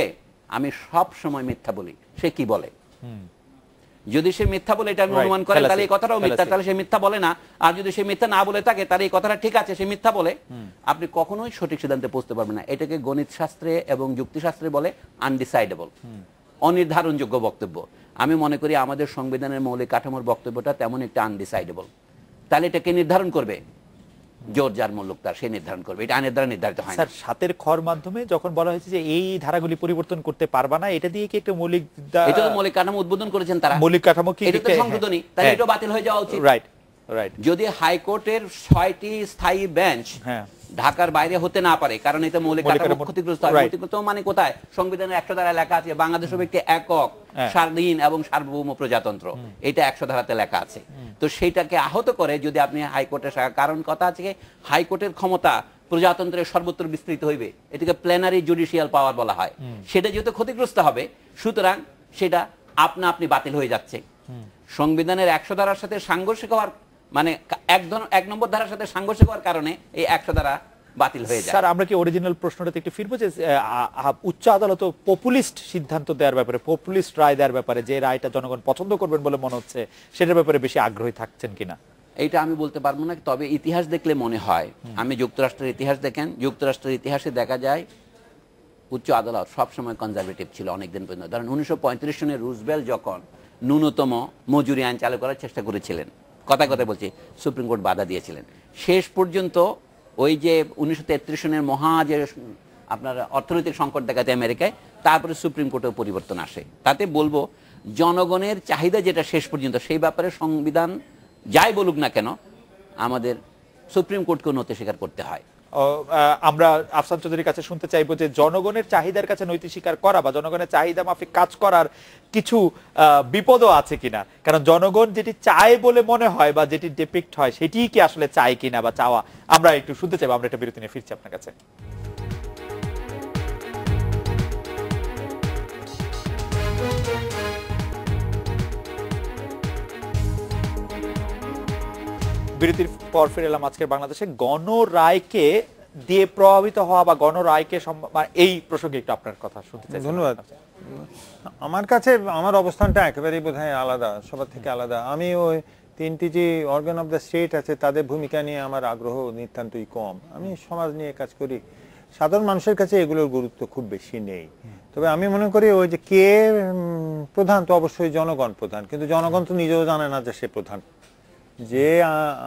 আমি সব সময় মিথ্যা বলি, সে কি বলে? যদি সে মিথ্যা বলে এটা অনুমান করে তাহলে এই কথাটাও মিথ্যা, তাহলে সে মিথ্যা বলে না। আর যদি সে মিথ্যা না বলে থাকে তাহলে এই কথাটা ঠিক আছে, সে মিথ্যা বলে, আপনি কখনোই সঠিক সিদ্ধান্তে পৌঁছতে পারবেন না। এটাকে গণিত শাস্ত্রে এবং যুক্তিশাস্ত্রে বলে আনডিসাইডেবল, অনির্ধারণযোগ্য বক্তব্য। আমি মনে করি আমাদের সংবিধানের মৌলিক কাঠামোর বক্তব্যটা তেমন একটা আনডিসাইডেবল। তাহলে এটাকে নির্ধারণ করবে জোর যার মূল্য তার, সে নির্ধারণ করবে, এটা আইনের দ্বারা নির্ধারিত হয় না। স্যার, 7 খর মাধ্যমে যখন বলা হয়েছে যে এই ধারাগুলি পরিবর্তন করতে পারবা না, এটা দিয়ে কি একটা মৌলিক, এটা তো মৌলিক কাঠামো উদ্বোধন করেছেন তারা, মৌলিক কাঠামো কি এটা তো সংশোধনী, তাহলে এটা বাতিল হয়ে যাওয়া উচিত। রাইট। যদি হাইকোর্টের 6টি স্থায়ী বেঞ্চ ঢাকার বাইরে হতে না পারে, কারণ এটা মৌলিক কাঠামো ক্ষতিগ্রস্ত হয়। ক্ষতিগ্রস্ত মানে কোথায়? সংবিধানের 100 ধারায় লেখা আছে বাংলাদেশ হবে একটি একক, স্বাধীন এবং সার্বভৌম প্রজাতন্ত্র, এটা 100 ধারাতে লেখা আছে। তো সেইটাকে আহত করে যদি আপনি হাইকোর্টের, কারণ কথা আছে হাইকোর্টের ক্ষমতা প্রজাতন্ত্রের সর্বত্র বিস্তৃত হইবে, এটাকে প্ল্যানারি জুডিশিয়াল পাওয়ার বলা হয়। সেটা যেহেতু ক্ষতিগ্রস্ত হবে, সুতরাং সেটা আপনি বাতিল হয়ে যাচ্ছে। সংবিধানের 100 ধারার সাথে সাংঘর্ষিক হওয়ার, মানে 1 নম্বর ধারার সাথে সাংঘর্ষিক হওয়ার কারণে এই 100 ধারা বাতিল হয়ে যায়। স্যার, আমরা কি অরিজিনাল প্রশ্নটাতে একটু ফিরবো যে উচ্চ আদালত পপুলিস্ট সিদ্ধান্ত দেওয়ার ব্যাপারে, পপুলিস্ট রায় দেওয়ার ব্যাপারে, যে রায়টা জনগণ পছন্দ করবেন বলে মনে হচ্ছে, সেটার ব্যাপারে বেশি আগ্রহী থাকছেন কিনা? এইটা আমি বলতে পারবো না, তবে ইতিহাস দেখলে মনে হয়, আমি যুক্তরাষ্ট্রের ইতিহাস দেখেন, যুক্তরাষ্ট্রের ইতিহাসে দেখা যায় উচ্চ আদালত সবসময় কনজারভেটিভ ছিল অনেকদিন পর্যন্ত। ধরেন 1935 সনে রুজভেল্ট যখন ন্যূনতম মজুরি আইন চালু করার চেষ্টা করেছিলেন, কথায় বলছি, সুপ্রিম কোর্ট বাধা দিয়েছিলেন। শেষ পর্যন্ত ওই যে 1933 সনের মহা যে আপনার অর্থনৈতিক সংকট দেখাতে আমেরিকায়, তারপরে সুপ্রিম কোর্টেও পরিবর্তন আসে। তাতে বলবো জনগণের চাহিদা যেটা শেষ পর্যন্ত, সেই ব্যাপারে সংবিধান যাই বলুক না কেন আমাদের সুপ্রিম কোর্টকেও নতি স্বীকার করতে হয়। আমরা আফসান চৌধুরীর কাছে শুনতে চাইবো যে জনগণের চাহিদার কাছে নৈতিক স্বীকার করা বা জনগণের চাহিদা মাফিক কাজ করার কিছু বিপদও আছে কিনা, কারণ জনগণ যেটি চায় বলে মনে হয় বা যেটি ডিপিক্ট হয় সেটি কি আসলে চায় কিনা বা চাওয়া, আমরা একটু শুনতে চাইবো। আমরা একটা বিরতি নিয়ে ফিরছি আপনার কাছে। বিরতির পর ফিরে এলাম। আজকের বাংলাদেশে গণরায়কে দিয়ে প্রভাবিত হওয়া বা গণরায়কে এই প্রসঙ্গে একটু আপনার কথা শুনতে চাই। ধন্যবাদ। আমার কাছে আমার অবস্থানটা একেবারেই বোধহয় আলাদা, সবার থেকে আলাদা। আমি ওই 3টি যে অর্গান অফ দ্য স্টেট আছে তাদের ভূমিকা নিয়ে আমার আগ্রহ নিতান্তই কম। আমি সমাজ নিয়ে কাজ করি, সাধারণ মানুষের কাছে এগুলোর গুরুত্ব খুব বেশি নেই। তবে আমি মনে করি ওই যে কে প্রধান, তো অবশ্যই জনগণ প্রধান, কিন্তু জনগণ তো নিজেও জানে না যে সে প্রধান। যে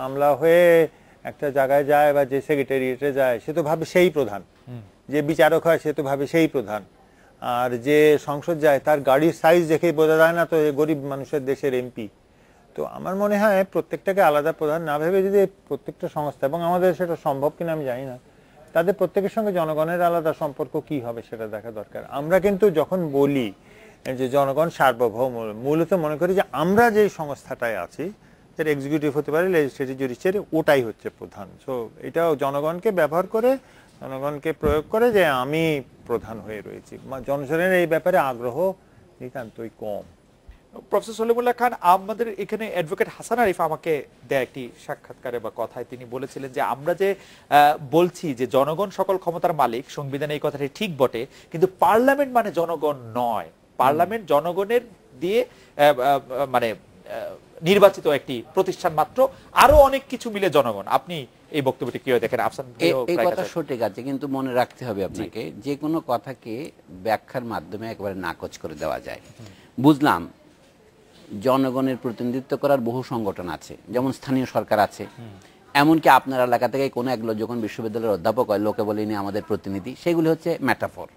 আমলা হয়ে একটা জায়গায় যায় বা যে সেক্রেটারিয়েটে যায় সে তো ভাবে সেই প্রধান, যে বিচারক হয় সে তো ভাবে সেই প্রধান, আর যে সংসদ যায় তার গাড়ির সাইজ দেখেই বোঝা যায় না তো গরিব মানুষের দেশের এমপি। তো আমার মনে হয় প্রত্যেকটাকে আলাদা প্রধান না ভেবে যদি প্রত্যেকটা সংস্থা, এবং আমাদের সেটা সম্ভব কিনা আমি জানি না, তাদের প্রত্যেকের সঙ্গে জনগণের আলাদা সম্পর্ক কি হবে সেটা দেখা দরকার। আমরা কিন্তু যখন বলি যে জনগণ সার্বভৌম, মূলত মনে করি যে আমরা যে সংস্থাটায় আছি, যেটা এক্সিকিউটিভ হতে পারে, লেজিসলেটিভ, জুডিশিয়ারি, ওটাই হচ্ছে প্রধান। সো এটাও জনগণকে ব্যবহার করে, জনগণকে প্রয়োগ করে যে আমি প্রধান হয়ে রয়েছি। জনগণের এই ব্যাপারে আগ্রহ নিতান্তই কম। প্রফেসর সলিমুল্লাহ খান, আমাদের এখানে অ্যাডভোকেট হাসান আরিফ আমাকে দেয়া একটি সাক্ষাৎকারে বা কথায় তিনি বলেছিলেন যে আমরা যে বলছি যে জনগণ সকল ক্ষমতার মালিক, সংবিধানে এই কথাটি ঠিক বটে, কিন্তু পার্লামেন্ট মানে জনগণ নয়। পার্লামেন্ট জনগণের দিয়ে মানে নির্বাচিত একটি প্রতিষ্ঠান মাত্র, আরো অনেক কিছু মিলে জনগণ। আপনি এই বক্তব্যটি কিভাবে দেখেন? আফসান এই কথা সঠিক আছে, কিন্তু মনে রাখতে হবে আপনাকে যে কোনো কথাকে ব্যাখ্যার মাধ্যমে একেবারে নাকচ করে দেওয়া যায়। বুঝলাম জনগণের প্রতিনিধিত্ব করার বহু সংগঠন আছে, যেমন স্থানীয় সরকার আছে, এমনকি আপনার এলাকা থেকে কোনো এক লোক যখন বিশ্ববিদ্যালয়ের অধ্যাপক হয় লোকে বলে ইনি আমাদের প্রতিনিধি, সেগুলি হচ্ছে ম্যাটাফর।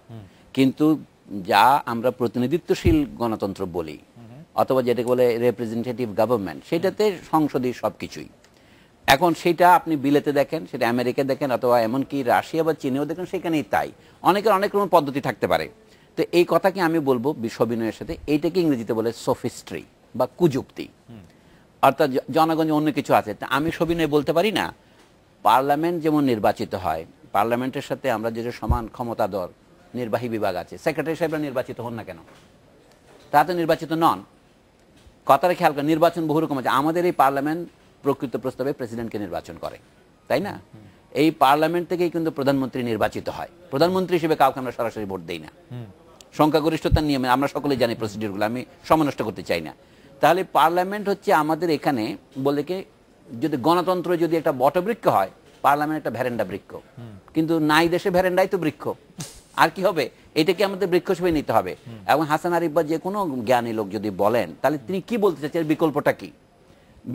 কিন্তু যা আমরা প্রতিনিধিত্বশীল গণতন্ত্র বলি অথবা যেটাকে বলে রিপ্রেজেন্টেটিভ গভর্নমেন্ট, সেটাতে সংসদই সবকিছুই। এখন সেটা আপনি বিলেতে দেখেন, সেটা আমেরিকা দেখেন, অথবা এমনকি রাশিয়া বা চীনেও দেখেন, সেখানেই তাই। অনেকের অনেক রকম পদ্ধতি থাকতে পারে। তো এই কথাকে আমি বলবো সবিনয়ের সাথে, এইটাকে ইংরেজিতে বলে সোফিস্ট্রি বা কুযুক্তি, অর্থাৎ জনগণ অন্য কিছু আছে। তা আমি সবিনয় বলতে পারি না পার্লামেন্ট যেমন নির্বাচিত হয়, পার্লামেন্টের সাথে আমরা যে সমান ক্ষমতাধর নির্বাহী বিভাগ আছে, সেক্রেটারি সাহেবরা নির্বাচিত হন না কেন? তারা তো নির্বাচিত নন। কথাটা খেয়াল করেন, নির্বাচন বহু রকম আছে। আমাদের এই পার্লামেন্ট প্রকৃত প্রস্তাবে প্রেসিডেন্টকে নির্বাচন করে, তাই না? এই পার্লামেন্ট থেকেই কিন্তু প্রধানমন্ত্রী নির্বাচিত হয়। প্রধানমন্ত্রী হিসেবে কাউকে আমরা সরাসরি ভোট দেই না, সংখ্যাগরিষ্ঠতার নিয়মে। আমরা সকলেই জানি প্রসিডিউরগুলো, আমি সময় নষ্ট করতে চাই না। তাহলে পার্লামেন্ট হচ্ছে আমাদের এখানে বলে কি, যদি গণতন্ত্র যদি একটা বটবৃক্ষ হয়, পার্লামেন্ট একটা ভ্যারেন্ডা বৃক্ষ। কিন্তু নাই দেশে ভ্যারেন্ডাই তো বৃক্ষ, আর কি হবে? এটাকে আমাদের বৃক্ষ হিসেবে নিতে হবে। এবং হাসান আরিফ বা যে কোনো জ্ঞানী লোক যদি বলেন, তাহলে তিনি কি বলতে চাচ্ছেন, বিকল্পটা কি?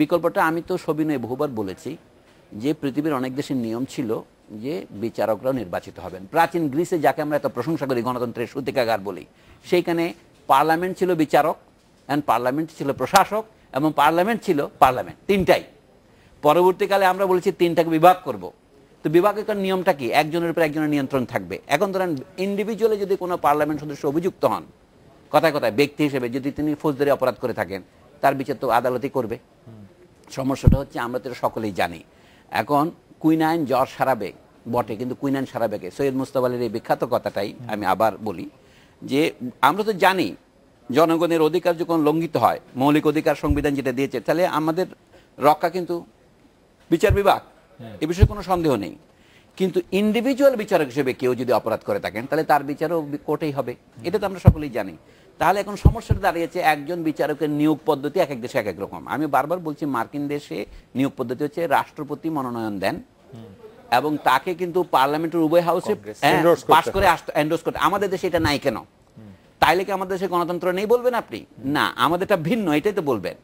বিকল্পটা আমি তো সবিনয় বহুবার বলেছি যে পৃথিবীর অনেক দেশের নিয়ম ছিল যে বিচারকরাও নির্বাচিত হবেন। প্রাচীন গ্রিসে, যাকে আমরা এত প্রশংসা করি, গণতন্ত্রের সূতিকাগার বলি, সেইখানে পার্লামেন্ট ছিল বিচারক, অ্যান্ড পার্লামেন্ট ছিল প্রশাসক, এবং পার্লামেন্ট ছিল পার্লামেন্ট, তিনটাই। পরবর্তীকালে আমরা বলেছি তিনটাকে বিভাগ করব। তো বিভাগের নিয়মটা কি? একজনের উপর একজনের নিয়ন্ত্রণ থাকবে। এখন ধরেন ইন্ডিভিজুয়ালি যদি কোনো পার্লামেন্ট সদস্য অভিযুক্ত হন, কথায় কথায় ব্যক্তি হিসেবে, যদি তিনি ফৌজদারি অপরাধ করে থাকেন, তার বিচার তো আদালতই করবে। সমস্যাটা হচ্ছে আমরা তো সকলেই জানি, এখন কুইন আইন জ্বর সারাবে বটে, কিন্তু কুইন আইন সারাবে কে? সৈয়দ মুস্তাফা আলীর এই বিখ্যাত কথাটাই আমি আবার বলি যে আমরা তো জানি জনগণের অধিকার যখন লঙ্ঘিত হয়, মৌলিক অধিকার সংবিধান যেটা দিয়েছে, তাহলে আমাদের রক্ষা কিন্তু বিচার বিভাগ, এ বিষয়ে কোনো সন্দেহ নেই। কিন্তু ইন্ডিভিজুয়াল বিচারক হিসেবে কেউ যদি অপরাধ করে থাকেন, তাহলে তার বিচারও কোর্টেই হবে, এটা তো আমরা সকলেই জানি। তাহলে এখন সমস্যাটা দাঁড়িয়েছে, একজন বিচারকের নিয়োগ পদ্ধতি এক এক দেশে এক এক রকম। আমি বারবার বলছি, মার্কিন দেশে নিয়োগ পদ্ধতি হচ্ছে রাষ্ট্রপতি মনোনয়ন দেন এবং তাকে কিন্তু পার্লামেন্টের উভয় হাউসে পাস করে এন্ডোর্স করতে। আমাদের দেশে এটা নাই কেন? তাইলে কি আমাদের দেশে গণতন্ত্র নেই বলবেন আপনি? না, আমাদেরটা ভিন্ন, এটাই তো বলবেন।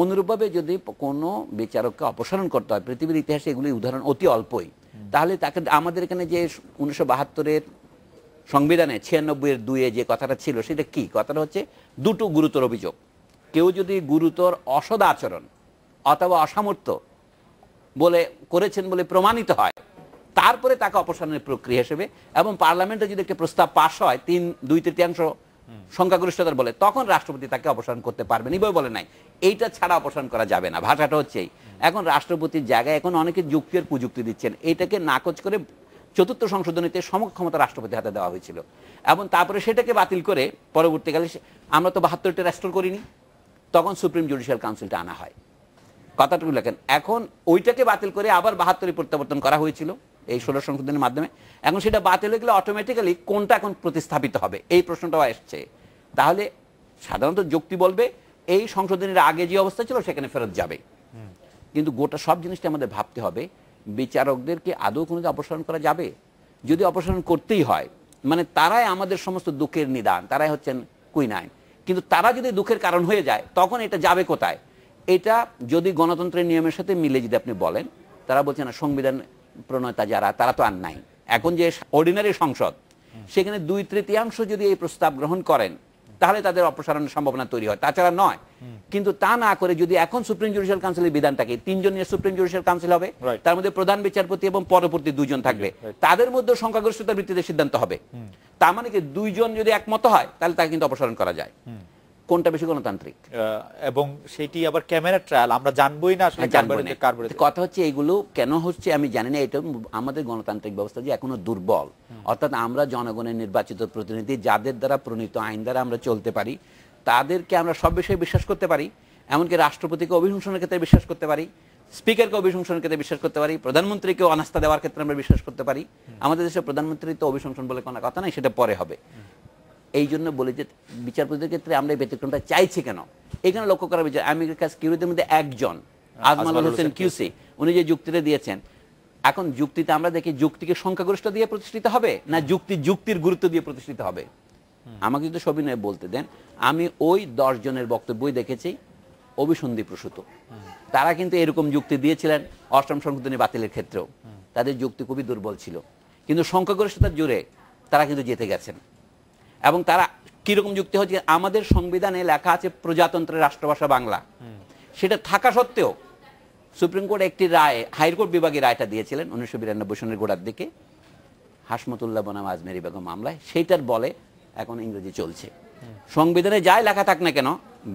অনুরূপভাবে যদি কোনো বিচারককে অপসারণ করতে হয়, পৃথিবীর ইতিহাসে এগুলি উদাহরণ অতি অল্পই, তাহলে তাকে আমাদের এখানে যে 1972-এর সংবিধানে 96-এর 2-এ যে কথাটা ছিল, সেটা কি? কথাটা হচ্ছে দুটো গুরুতর অভিযোগ। কেউ যদি গুরুতর অসদ আচরণ অথবা অসামর্থ্য বলে করেছেন বলে প্রমাণিত হয়, তারপরে তাকে অপসারণের প্রক্রিয়া হিসেবে, এবং পার্লামেন্টে যদি একটা প্রস্তাব পাশ হয় 2/3 সংখ্যাগরিষ্ঠতার বলে, তখন রাষ্ট্রপতি তাকে অপসারণ করতে পারবেন। এভাবে বলে নাই, এইটা ছাড়া অপসারণ করা যাবে না। ভাষাটা হচ্ছে এখন রাষ্ট্রপতির জায়গায় এখন অনেকে যুক্তি আর কুযুক্তি দিচ্ছেন। এইটাকে নাকচ করে 4th সংশোধনীতে সমগ্র ক্ষমতা রাষ্ট্রপতির হাতে দেওয়া হয়েছিল, এবং তারপরে সেটাকে বাতিল করে পরবর্তীকালে আমরা তো 72টা রেস্টোর করিনি, তখন সুপ্রিম জুডিশিয়াল কাউন্সিলটা আনা হয়। কথাটুকু লেখেন, এখন ওইটাকে বাতিল করে আবার 72 প্রত্যাবর্তন করা হয়েছিল এই 16 সংশোধনের মাধ্যমে। এখন সেটা বাতিল হয়ে গেলে অটোমেটিক্যালি কোনটা এখন প্রতিস্থাপিত হবে, এই প্রশ্নটাও আসছে। তাহলে সাধারণত যুক্তি বলবে এই সংশোধনের আগে যে অবস্থা ছিল সেখানে ফেরত যাবে। কিন্তু গোটা সব জিনিসটা আমাদের ভাবতে হবে, বিচারকদেরকে আদৌ কোনো অপসারণ করা যাবে? যদি অপসারণ করতেই হয়, মানে তারাই আমাদের সমস্ত দুঃখের নিদান, তারাই হচ্ছেন কুইন আইন। কিন্তু তারা যদি দুঃখের কারণ হয়ে যায়, তখন এটা যাবে কোথায়? এটা যদি গণতন্ত্রের নিয়মের সাথে মিলে যদি আপনি বলেন, তারা বলছে না সংবিধান প্রণেতা যারা, তারা তো আর নাই। এখন যে অর্ডিনারি সংসদ, সেখানে 2/3 যদি এই প্রস্তাব গ্রহণ করেন, তাহলে তাদের অপসারণের সম্ভাবনা তৈরি হয়, তাছাড়া নয়। কিন্তু তা না করে যদি এখন সুপ্রিম জুডিশিয়াল কাউন্সিলের বিধানটাকে 3 জন নিয়ে সুপ্রিম জুডিশিয়াল কাউন্সিল হবে, তার মধ্যে প্রধান বিচারপতি এবং পরবর্তী 2 জন থাকবে, তাদের মধ্যে সংখ্যাগরিষ্ঠতার ভিত্তিতে সিদ্ধান্ত হবে। তার মানে কি 2 জন যদি একমত হয়, তাহলে তাকে কিন্তু অপসারণ করা যায়। কোনটা বেশি গণতান্ত্রিক? এবং সেটি আবার ক্যামেরা ট্রায়াল, আমরা জানবই না আসলে কার বিরুদ্ধে। কথা হচ্ছে এইগুলো কেন হচ্ছে আমি জানি না। এটা আমাদের গণতান্ত্রিক ব্যবস্থা যে এখনো দুর্বল, অর্থাৎ আমরা জনগণের নির্বাচিত প্রতিনিধি, যাদের দ্বারা প্রণীত আইন দ্বারা আমরা চলতে পারি, তাদেরকে আমরা সব বিষয়ে বিশ্বাস করতে পারি, এমনকি রাষ্ট্রপতিকে অভিশংসনের ক্ষেত্রে বিশ্বাস করতে পারি, স্পিকারকে অভিশংসনের ক্ষেত্রে বিশ্বাস করতে পারি, প্রধানমন্ত্রীকে অনাস্থা দেওয়ার ক্ষেত্রে আমরা বিশ্বাস করতে পারি। আমাদের দেশের প্রধানমন্ত্রী তো অভিশংসন বলে কোনো কথা নাই, সেটা পরে হবে। এই জন্য বলি যে বিচারপতিদের ক্ষেত্রে আমরা এই ব্যতিক্রমটা চাইছি কেন, এখানে লক্ষ্য করা বিচার আমেরিকার কিউরিদের মধ্যে একজন আজমাল হোসেন কিউসি, উনি যে যুক্তিটা দিয়েছেন, এখন যুক্তিতে আমরা দেখি যুক্তিকে সংখ্যাগরিষ্ঠ দিয়ে প্রতিষ্ঠিত হবে না যুক্তির গুরুত্ব দিয়ে প্রতিষ্ঠিত হবে। আমাকে যদি সবিনয় বলতে দেন, আমি ওই 10 জনের বক্তব্যই দেখেছি অভিসন্ধিপ্রসূত। তারা কিন্তু এরকম যুক্তি দিয়েছিলেন অষ্টম সংশোধনী বাতিলের ক্ষেত্রেও, তাদের যুক্তি খুবই দুর্বল ছিল, কিন্তু সংখ্যাগরিষ্ঠতার জোরে তারা কিন্তু জিতে গেছেন। এবং তারা কিরকম যুক্তি হচ্ছে, আমাদের সংবিধানে লেখা আছে প্রজাতন্ত্রের রাষ্ট্রভাষা বাংলা, সেটা থাকা সত্ত্বেও সুপ্রিম কোর্ট একটি রায়, হাইকোর্ট বিভাগের রায়টা দিয়েছিলেন 1992 সনের গোড়ার দিকে হাসমতুল্লাহ বনাম আজমেরি বেগম মামলায়, সেইটার বলে এখন ইংরেজি চলছে। সংবিধানে যাই লেখা থাক না কেন,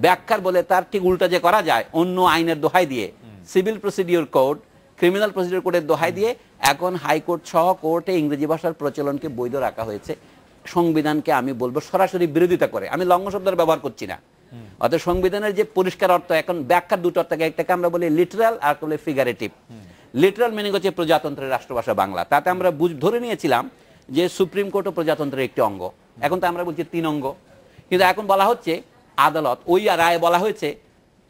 ব্যাখ্যার বলে তার ঠিক উল্টা যে করা যায় অন্য আইনের দোহাই দিয়ে, civil procedure code, criminal procedure কোডের দোহাই দিয়ে এখন হাইকোর্ট সহ কোর্টে ইংরেজি ভাষার প্রচলনকে বৈধ রাখা হয়েছে। সংবিধানকে আমি বলবো সরাসরি বিরোধিতা করে, আমি লঙ্ঘন শব্দের ব্যবহার করছি না। অর্থাৎ সংবিধানের যে পরিষ্কার অর্থ, এখন ব্যাখ্যার দুটো অর্থ, একটাকে আমরা বলি লিটারাল আর বলি ফিগারেটিভ। লিটারাল মিনিং হচ্ছে প্রজাতন্ত্রের রাষ্ট্রভাষা বাংলা, তাতে আমরা ধরে নিয়েছিলাম যে সুপ্রিম কোর্টও প্রজাতন্ত্রের একটি অঙ্গ, এখন তো আমরা বলছি 3 অঙ্গ। কিন্তু এখন বলা হচ্ছে আদালত, ওই রায়ে বলা হয়েছে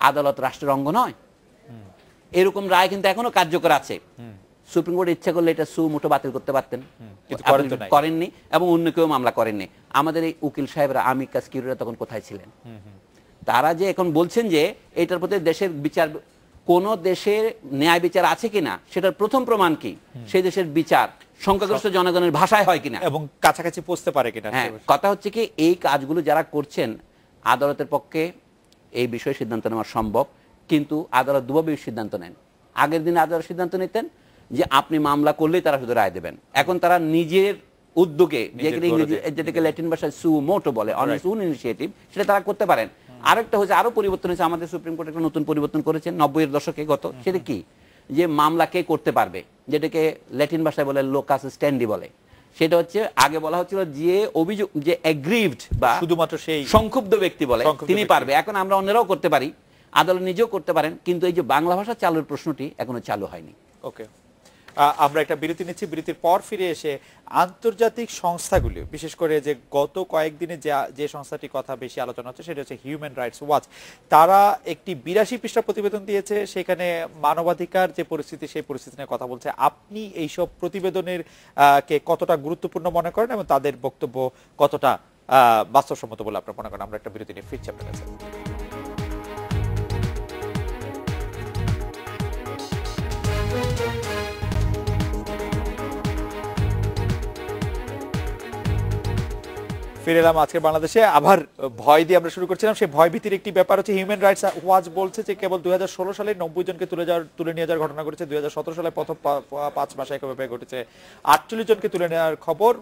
আদালত রাষ্ট্রের অঙ্গ নয়, এরকম রায় কিন্তু এখনো কার্যকর আছে। সুপ্রিম কোর্ট ইচ্ছা করলে এটা সুমোটো বাতিল করতে পারতেন, করেননি, এবং অন্য কেউ মামলা করেননি। আমাদের এই উকিল সাহেবরা, আমিকাস কিউরিরা তখন কোথায় ছিলেন? তারা যে এখন বলছেন যে এটার প্রতি দেশের বিচার, কোন দেশের ন্যায় বিচার আছে কিনা সেটার প্রথম প্রমাণ কি, সেই দেশের বিচার সংখ্যাগরিষ্ঠ জনগণের ভাষায় হয় কিনা এবং কাছাকাছি পৌঁছতে পারে কিনা। হ্যাঁ, কথা হচ্ছে কি এই কাজগুলো যারা করছেন, আদালতের পক্ষে এই বিষয়ে সিদ্ধান্ত নেওয়া সম্ভব, কিন্তু আদালত দুভাবে সিদ্ধান্ত নেন। আগের দিনে আদালত সিদ্ধান্ত নিতেন যে আপনি মামলা করলেই তারা শুধু রায় দেবেন, এখন তারা নিজের উদ্যোগে, যেটাকে ল্যাটিন ভাষায় সুমোটো বলে, অন হিজ ওন ইনিশিয়েটিভ, সেটা তারা করতে পারেন। আরেকটা হচ্ছে, আরো পরিবর্তন হয়েছে, আমাদের সুপ্রিম কোর্ট একটা নতুন পরিবর্তন করেছেন 90-এর দশকে গত, সেটা কি, যে মামলা কে করতে পারবে, যেটাকে ল্যাটিন ভাষায় বলে লোকাস স্ট্যান্ডি বলে। সেটা হচ্ছে, আগে বলা হচ্ছিল যে অভিযোগ, যে অ্যাগ্রিভড বা শুধুমাত্র সেই সংক্ষুব্ধ ব্যক্তি বলে তিনি পারবে, এখন আমরা অন্যরাও করতে পারি, আদালত নিজেও করতে পারেন, কিন্তু এই যে বাংলা ভাষা চালুর প্রশ্নটি এখনো চালু হয়নি। ওকে, আমরা একটা বিরতি নিচ্ছি, বিরতির পর ফিরে এসে আন্তর্জাতিক সংস্থাগুলি, বিশেষ করে যে গত কয়েকদিনে যে সংস্থাটির কথা বেশি আলোচনা হচ্ছে সেটা হচ্ছে হিউম্যান রাইটস ওয়াচ। তারা একটি 82 পৃষ্ঠা প্রতিবেদন দিয়েছে, সেখানে মানবাধিকার যে পরিস্থিতি, সেই পরিস্থিতি নিয়ে কথা বলছে। আপনি এইসব প্রতিবেদনের কে কতটা গুরুত্বপূর্ণ মনে করেন এবং তাদের বক্তব্য কতটা বাস্তবসম্মত বলে আপনার মনে করেন? আমরা একটা বিরতি নিয়ে ফিরছি আপনার কাছে। ফিরে এলাম আজকের বাংলাদেশে। আবার ভয় দিয়ে আমরা শুরু করছিলাম, সেই ভয় ভীতির একটি ব্যাপার হচ্ছে হিউম্যান রাইটস ওয়াচ বলছে যে কেবল 2016 সালে 90 জনকে তুলে নিয়ে যাওয়ার ঘটনা ঘটেছে, 2017 সালে প্রথম 5 মাসে একভাবে ঘটেছে 48 জনকে তুলে নেওয়ার খবর।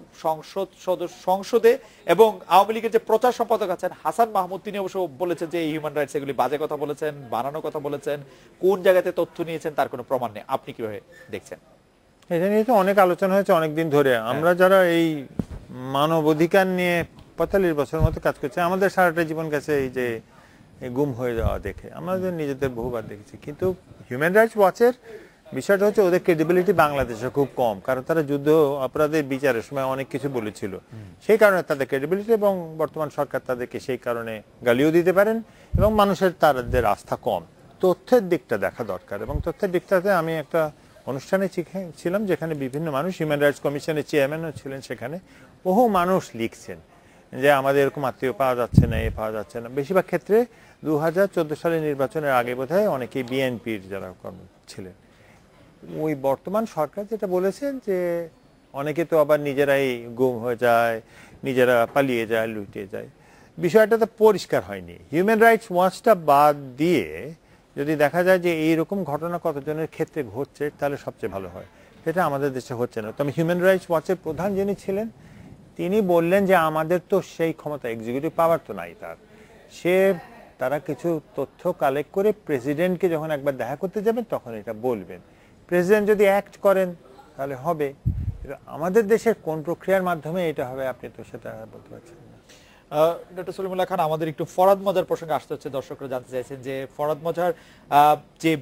সংসদে এবং আওয়ামী লীগের যে প্রচার সম্পাদক আছেন হাসান মাহমুদ, তিনি অবশ্য বলেছেন যে হিউম্যান রাইটস এগুলি বাজে কথা বলেছেন, বানানো কথা বলেছেন, কোন জায়গাতে তথ্য নিয়েছেন তার কোনো প্রমাণ নেই। আপনি কিভাবে দেখছেন? এটা নিয়ে তো অনেক আলোচনা হয়েছে অনেকদিন ধরে। আমরা যারা এই মানব অধিকার নিয়ে 45 বছরের মতো কাজ করছি, আমাদের সারাটা জীবন গেছে এই যে গুম হয়ে যাওয়া দেখে, আমাদের নিজেদের বহুবার দেখেছি। কিন্তু হিউম্যান রাইটস ওয়াচের বিষয়টা হচ্ছে ওদের ক্রেডিবিলিটি বাংলাদেশে খুব কম, কারণ তারা যুদ্ধ অপরাধের বিচারের সময় অনেক কিছু বলেছিল, সেই কারণে তাদের ক্রেডিবিলিটি, এবং বর্তমান সরকার তাদেরকে সেই কারণে গালিও দিতে পারেন, এবং মানুষের তাদের আস্থা কম। তথ্যের দিকটা দেখা দরকার, এবং তথ্যের দিকটাতে আমি একটা অনুষ্ঠানে ছিলাম যেখানে বিভিন্ন মানুষ, হিউম্যান রাইটস কমিশনের চেয়ারম্যানও ছিলেন সেখানে, বহু মানুষ লিখছেন যে আমাদের এরকম আত্মীয় পাওয়া যাচ্ছে না, পাওয়া যাচ্ছে না। বেশিরভাগ ক্ষেত্রে 2014 সালের নির্বাচনের আগে বোধহয় অনেকেই বিএনপির যারা ছিলেন। ওই বর্তমান সরকার যেটা বলেছেন যে অনেকে তো আবার নিজেরাই গুম হয়ে যায়, নিজেরা পালিয়ে যায়, লুটিয়ে যায়, বিষয়টা তো পরিষ্কার হয়নি। হিউম্যান রাইটস ওয়াচটা বাদ দিয়ে যদি দেখা যায় যে এইরকম ঘটনা কতজনের ক্ষেত্রে ঘটছে, তাহলে সবচেয়ে ভালো হয়। সেটা আমাদের দেশে হচ্ছে না। তবে হিউম্যান রাইটস ওয়াচের প্রধান যিনি ছিলেন তিনি বললেন যে আমাদের তো সেই ক্ষমতা, এক্সিকিউটিভ পাওয়ার তো নাই তার, তারা কিছু তথ্য কালেক্ট করে প্রেসিডেন্টকে যখন একবার দেখা করতে যাবেন তখন এটা বলবেন। প্রেসিডেন্ট যদি অ্যাক্ট করেন তাহলে হবে। আমাদের দেশের কোন প্রক্রিয়ার মাধ্যমে এটা হবে আপনি তো সেটা বলতে পারছেন না। ডক্টর সলিমুল্লাহ খান, আমাদের একটু ফরহাদ মজার প্রসঙ্গে আসতে হচ্ছে। দর্শকরা জানতে চাইছেন যে ফরহাদ মজার যে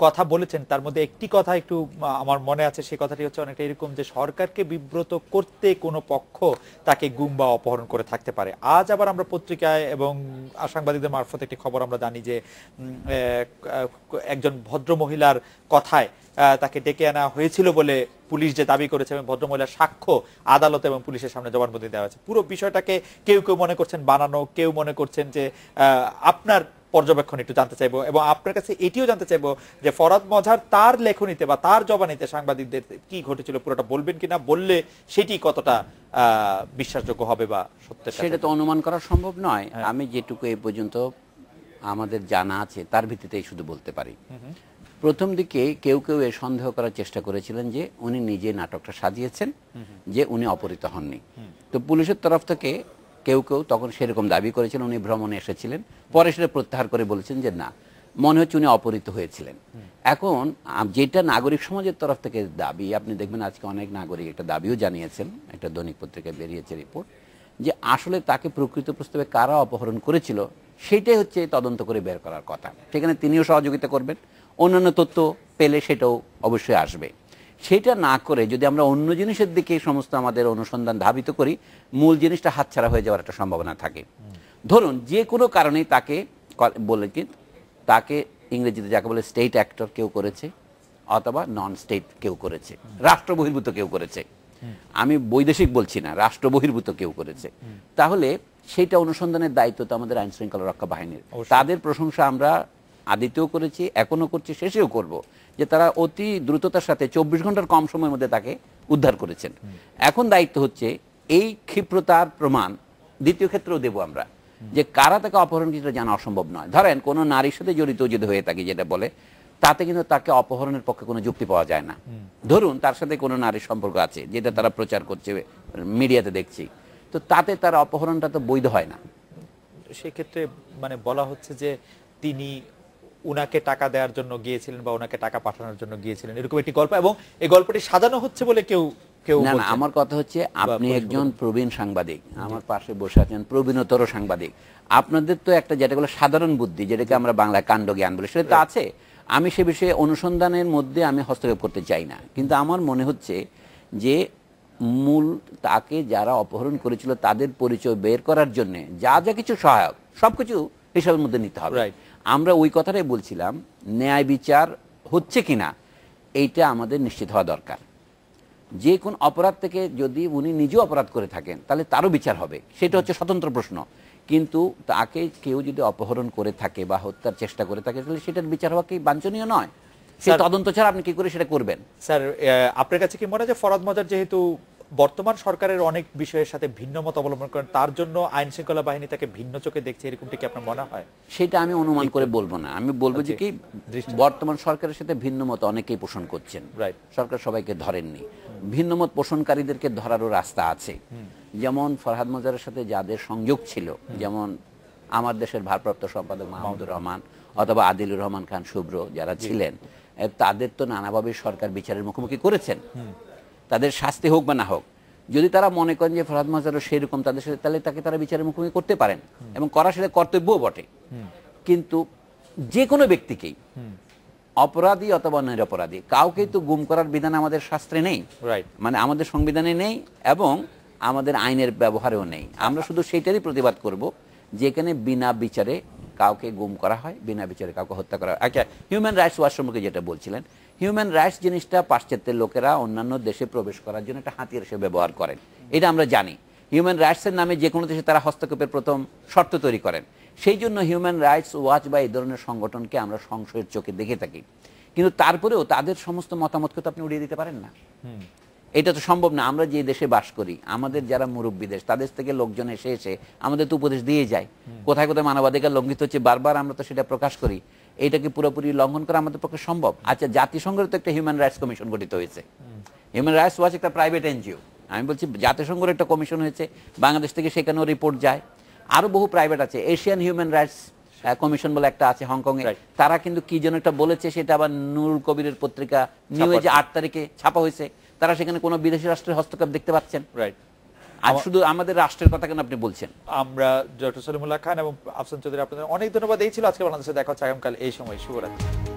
কথা বলেছেন তার মধ্যে একটি কথা একটু আমার মনে আছে, সেই কথাটি হচ্ছে অনেকটা এরকম যে সরকারকে বিব্রত করতে কোনো পক্ষ তাকে গুম বা অপহরণ করে থাকতে পারে। আজ আবার আমরা পত্রিকায় এবং সাংবাদিকদের মারফত একটি খবর আমরা জানি যে একজন ভদ্র মহিলার কথায় তাকে ডেকে আনা হয়েছিল বলে পুলিশ যে দাবি করেছে এবং ভদ্রমহিলার সাক্ষ্য আদালত এবং পুলিশের সামনে জবানবন্দি দেওয়া হয়েছে। পুরো বিষয়টাকে কেউ কেউ মনে করছেন বানানো, কেউ মনে করছেন যে আপনার পর্যবেক্ষণ একটু জানতে চাইবো এবং আপনার কাছে এটিও জানতে চাইবো যে ফরহাদ মজহার তার লেখনীতে বা তার জবানিতে সাংবাদিকদের কি ঘটেছিল পুরোটা বলবেন কিনা, বললে সেটি কতটা বিশ্বাসযোগ্য হবে বা সত্য, সেটা তো অনুমান করা সম্ভব নয়। আমি যেটুকু এই পর্যন্ত আমাদের জানা আছে তার ভিত্তিতেই শুধু বলতে পারি। প্রথম দিকে কেউ কেউ এ সন্দেহ করার চেষ্টা করেছিলেন যে উনি নিজে নাটকটা সাজিয়েছেন, যে উনি অপহৃত হননি। তো পুলিশের তরফ থেকে কেউ কেউ তখন সেরকম দাবি করেছিলেন উনি ভ্রমণে এসেছিলেন, পরে সেটা প্রত্যাহার করে বলেছেন যে না, মনে হচ্ছে উনি অপহৃত হয়েছিলেন। এখন যেটা নাগরিক সমাজের তরফ থেকে দাবি, আপনি দেখবেন আজকে অনেক নাগরিক একটা দাবিও জানিয়েছেন, একটা দৈনিক পত্রিকায় বেরিয়েছে রিপোর্ট, যে আসলে তাকে প্রকৃত প্রস্তাবে কারা অপহরণ করেছিল সেটাই হচ্ছে তদন্ত করে বের করার কথা। সেখানে তিনিও সহযোগিতা করবেন, অন্যান্য তথ্য পেলে সেটাও অবশ্যই আসবে। সেটা না করে যদি আমরা অন্য জিনিসের দিকে সমস্ত আমাদের অনুসন্ধান ধাবিত করি, মূল জিনিসটা হাতছাড়া হয়ে যাওয়ার একটা সম্ভাবনা থাকে। ধরুন যে কোনো কারণেই তাকে বলে কি, তাকে ইংরেজিতে যাকে বলে স্টেট অ্যাক্টর কেউ করেছে, অথবা নন স্টেট কেউ করেছে, রাষ্ট্র বহির্ভূত কেউ করেছে, আমি বৈদেশিক বলছি না, রাষ্ট্র বহির্ভূত কেউ করেছে, তাহলে সেইটা অনুসন্ধানের দায়িত্ব তো আমাদের আইন শৃঙ্খলা রক্ষা বাহিনীর। তাদের প্রশংসা আমরা আদিতেও করেছি, এখনো করছি, শেষেও করব, যে তারা অতি দ্রুততার সাথে 24 ঘন্টার কম সময়ের মধ্যে তাকে উদ্ধার করেছেন। এখন দায়িত্ব হচ্ছে এই ক্ষিপ্রতার প্রমাণ দ্বিতীয় ক্ষেত্রেও দেব আমরা, যে কারা তাকে অপহরণ কিছুটা জানা অসম্ভব নয়। ধরেন কোনো নারীর সাথে জড়িত যদি হয়ে থাকে, যেটা বলে, তাতে কিন্তু তাকে অপহরণের পক্ষে কোনো যুক্তি পাওয়া যায় না। ধরুন তার সাথে কোনো নারীর সম্পর্ক আছে, যেটা তারা প্রচার করছে, মিডিয়াতে দেখছি, তো তাতে তার অপহরণটা তো বৈধ হয় না। সেক্ষেত্রে মানে বলা হচ্ছে যে তিনি উনাকে টাকা দেওয়ার জন্য গিয়েছিলেন বা ওনাকে টাকা পাঠানোর জন্য গিয়েছিলেন, এরকম একটি গল্প, এবং এই গল্পটি সাজানো হচ্ছে বলে কেউ কেউ না না, আমার কথা হচ্ছে আপনি একজন প্রবীণ সাংবাদিক, আমার পাশে বসে আছেন প্রবীণতর সাংবাদিক, আপনাদের তো একটা যেটা বলে সাধারণ বুদ্ধি, যেটাকে আমরা বাংলায় কাণ্ড জ্ঞান বলি, সেটা তো আছে। আমি সে বিষয়ে অনুসন্ধানের মধ্যে আমি হস্তক্ষেপ করতে চাই না, কিন্তু আমার মনে হচ্ছে যে মূল তাকে যারা অপহরণ করেছিল তাদের পরিচয় বের করার জন্য যা যা কিছু সহায়ক সবকিছু হিসাবের মধ্যে নিতে হবে। আমরা ওই কথাটাই বলছিলাম, ন্যায় বিচার হচ্ছে কিনা এইটা আমাদের নিশ্চিত হওয়া দরকার। যে কোন অপরাধ থেকে যদি উনি নিজেও অপরাধ করে থাকেন তাহলে তারও বিচার হবে, সেটা হচ্ছে স্বতন্ত্র প্রশ্ন। কিন্তু তাকে কেউ যদি অপহরণ করে থাকে বা হত্যার চেষ্টা করে থাকে, তাহলে সেটার বিচার হওয়া কি বাঞ্ছনীয় নয়? সেই তদন্ত ছাড়া আপনি কি করে সেটা করবেন? স্যার, আপনার কাছে কি মনে হয় যে ফরহাদ মজার যেহেতু বর্তমান সরকারের অনেক বিষয়ের সাথে ভিন্ন মত অবলম্বন করেন, তার জন্য আইন শৃঙ্খলা বাহিনী তাকে ভিন্ন চোখে দেখছে, এরকমটি কি আপনার মনে হয়? সেটা আমি অনুমান করে বলবো না, আমি বলবো যে কি বর্তমান সরকারের সাথে ভিন্ন মত অনেকেই পোষণ করছেন, সরকার সবাইকে ধরেননি, ভিন্ন মত পোষণকারীদেরকে ধরারও রাস্তা আছে। যেমন ফরহাদ মজারের সাথে যাদের সংযোগ ছিল, যেমন আমার দেশের ভারপ্রাপ্ত সম্পাদক মাহমুদুর রহমান অথবা আদিলুর রহমান খান শুভ্র যারা ছিলেন, তাদের তো নানাভাবে সরকার বিচারের মুখোমুখি করেছেন, তাদের শাস্তি হোক বা না হোক। যদি তারা মনে করেন যে ফরহাদ মজারও সেরকম তাদের সাথে, তাহলে তাকে তারা বিচারের মুখোমুখি করতে পারেন এবং করা সেটা কর্তব্যও বটে। কিন্তু যে কোনো ব্যক্তিকেই, অপরাধী অথবা নিরপরাধী, কাউকেই তো গুম করার বিধান আমাদের শাস্ত্রে নেই, মানে আমাদের সংবিধানে নেই এবং আমাদের আইনের ব্যবহারেও নেই। আমরা শুধু সেইটারই প্রতিবাদ করব যেখানে বিনা বিচারে কাউকে গুম করা হয়, বিনা বিচারে কাউকে হত্যা করা হয়। আচ্ছা, হিউম্যান রাইটস ওয়াচ সম্পর্কে যেটা বলছিলেন, হিউম্যান রাইটস জিনিসটা পাশ্চাত্যের লোকেরা অন্যান্য দেশে প্রবেশ করার জন্য একটা হাতিয়ার হিসেবে ব্যবহার করেন, এটা আমরা জানি। হিউম্যান রাইটসের নামে যে কোনো দেশে তারা হস্তক্ষেপের প্রথম শর্ত তৈরি করেন। সেই জন্য হিউম্যান রাইটস ওয়াচ বা এই ধরনের সংগঠনকে আমরা সংশয়ের চোখে দেখে থাকি। কিন্তু তারপরেও তাদের সমস্ত মতামতকে তো আপনি উড়িয়ে দিতে পারেন না, এটা তো সম্ভব না। আমরা যে দেশে বাস করি, আমাদের যারা মুরব্বী দেশ, তাদের থেকে লোকজন এসে এসে আমাদের তো উপদেশ দিয়ে যায়, কোথায় কোথায় মানবাধিকার লঙ্ঘিত হচ্ছে বারবার আমরা তো সেটা প্রকাশ করি। এইটাকে পুরোপুরি লঙ্ঘন করা আমাদের পক্ষে সম্ভব? আচ্ছা, জাতিসংঘের তো একটা হিউম্যান রাইটস কমিশন গঠিত হয়েছে, হিউম্যান রাইটস ওয়াচ একটা প্রাইভেট এনজিও, আমি বলছি জাতিসংঘের একটা কমিশন হয়েছে, বাংলাদেশ থেকে সেখানেও রিপোর্ট যায়, আরো বহু প্রাইভেট আছে। এশিয়ান হিউম্যান রাইটস কমিশন বলে একটা আছে হংকংয়ে, তারা কিন্তু কি যেন একটা বলেছে, সেটা আবার নুরুল কবিরের পত্রিকা নিউজে 8 তারিখে ছাপা হয়েছে। তারা সেখানে কোনো বিদেশি রাষ্ট্রের হস্তক্ষেপ দেখতে পাচ্ছেন। আর শুধু আমাদের রাষ্ট্রের কথা কেন আপনি বলছেন? আমরা ডক্টর সলিমুল্লাহ খান এবং আফসান চৌধুরী আপনাদের অনেক ধন্যবাদ। এই ছিল আজকে বাংলাদেশে দেখা হচ্ছে আগামীকাল এই সময়। শুভরাত্রি।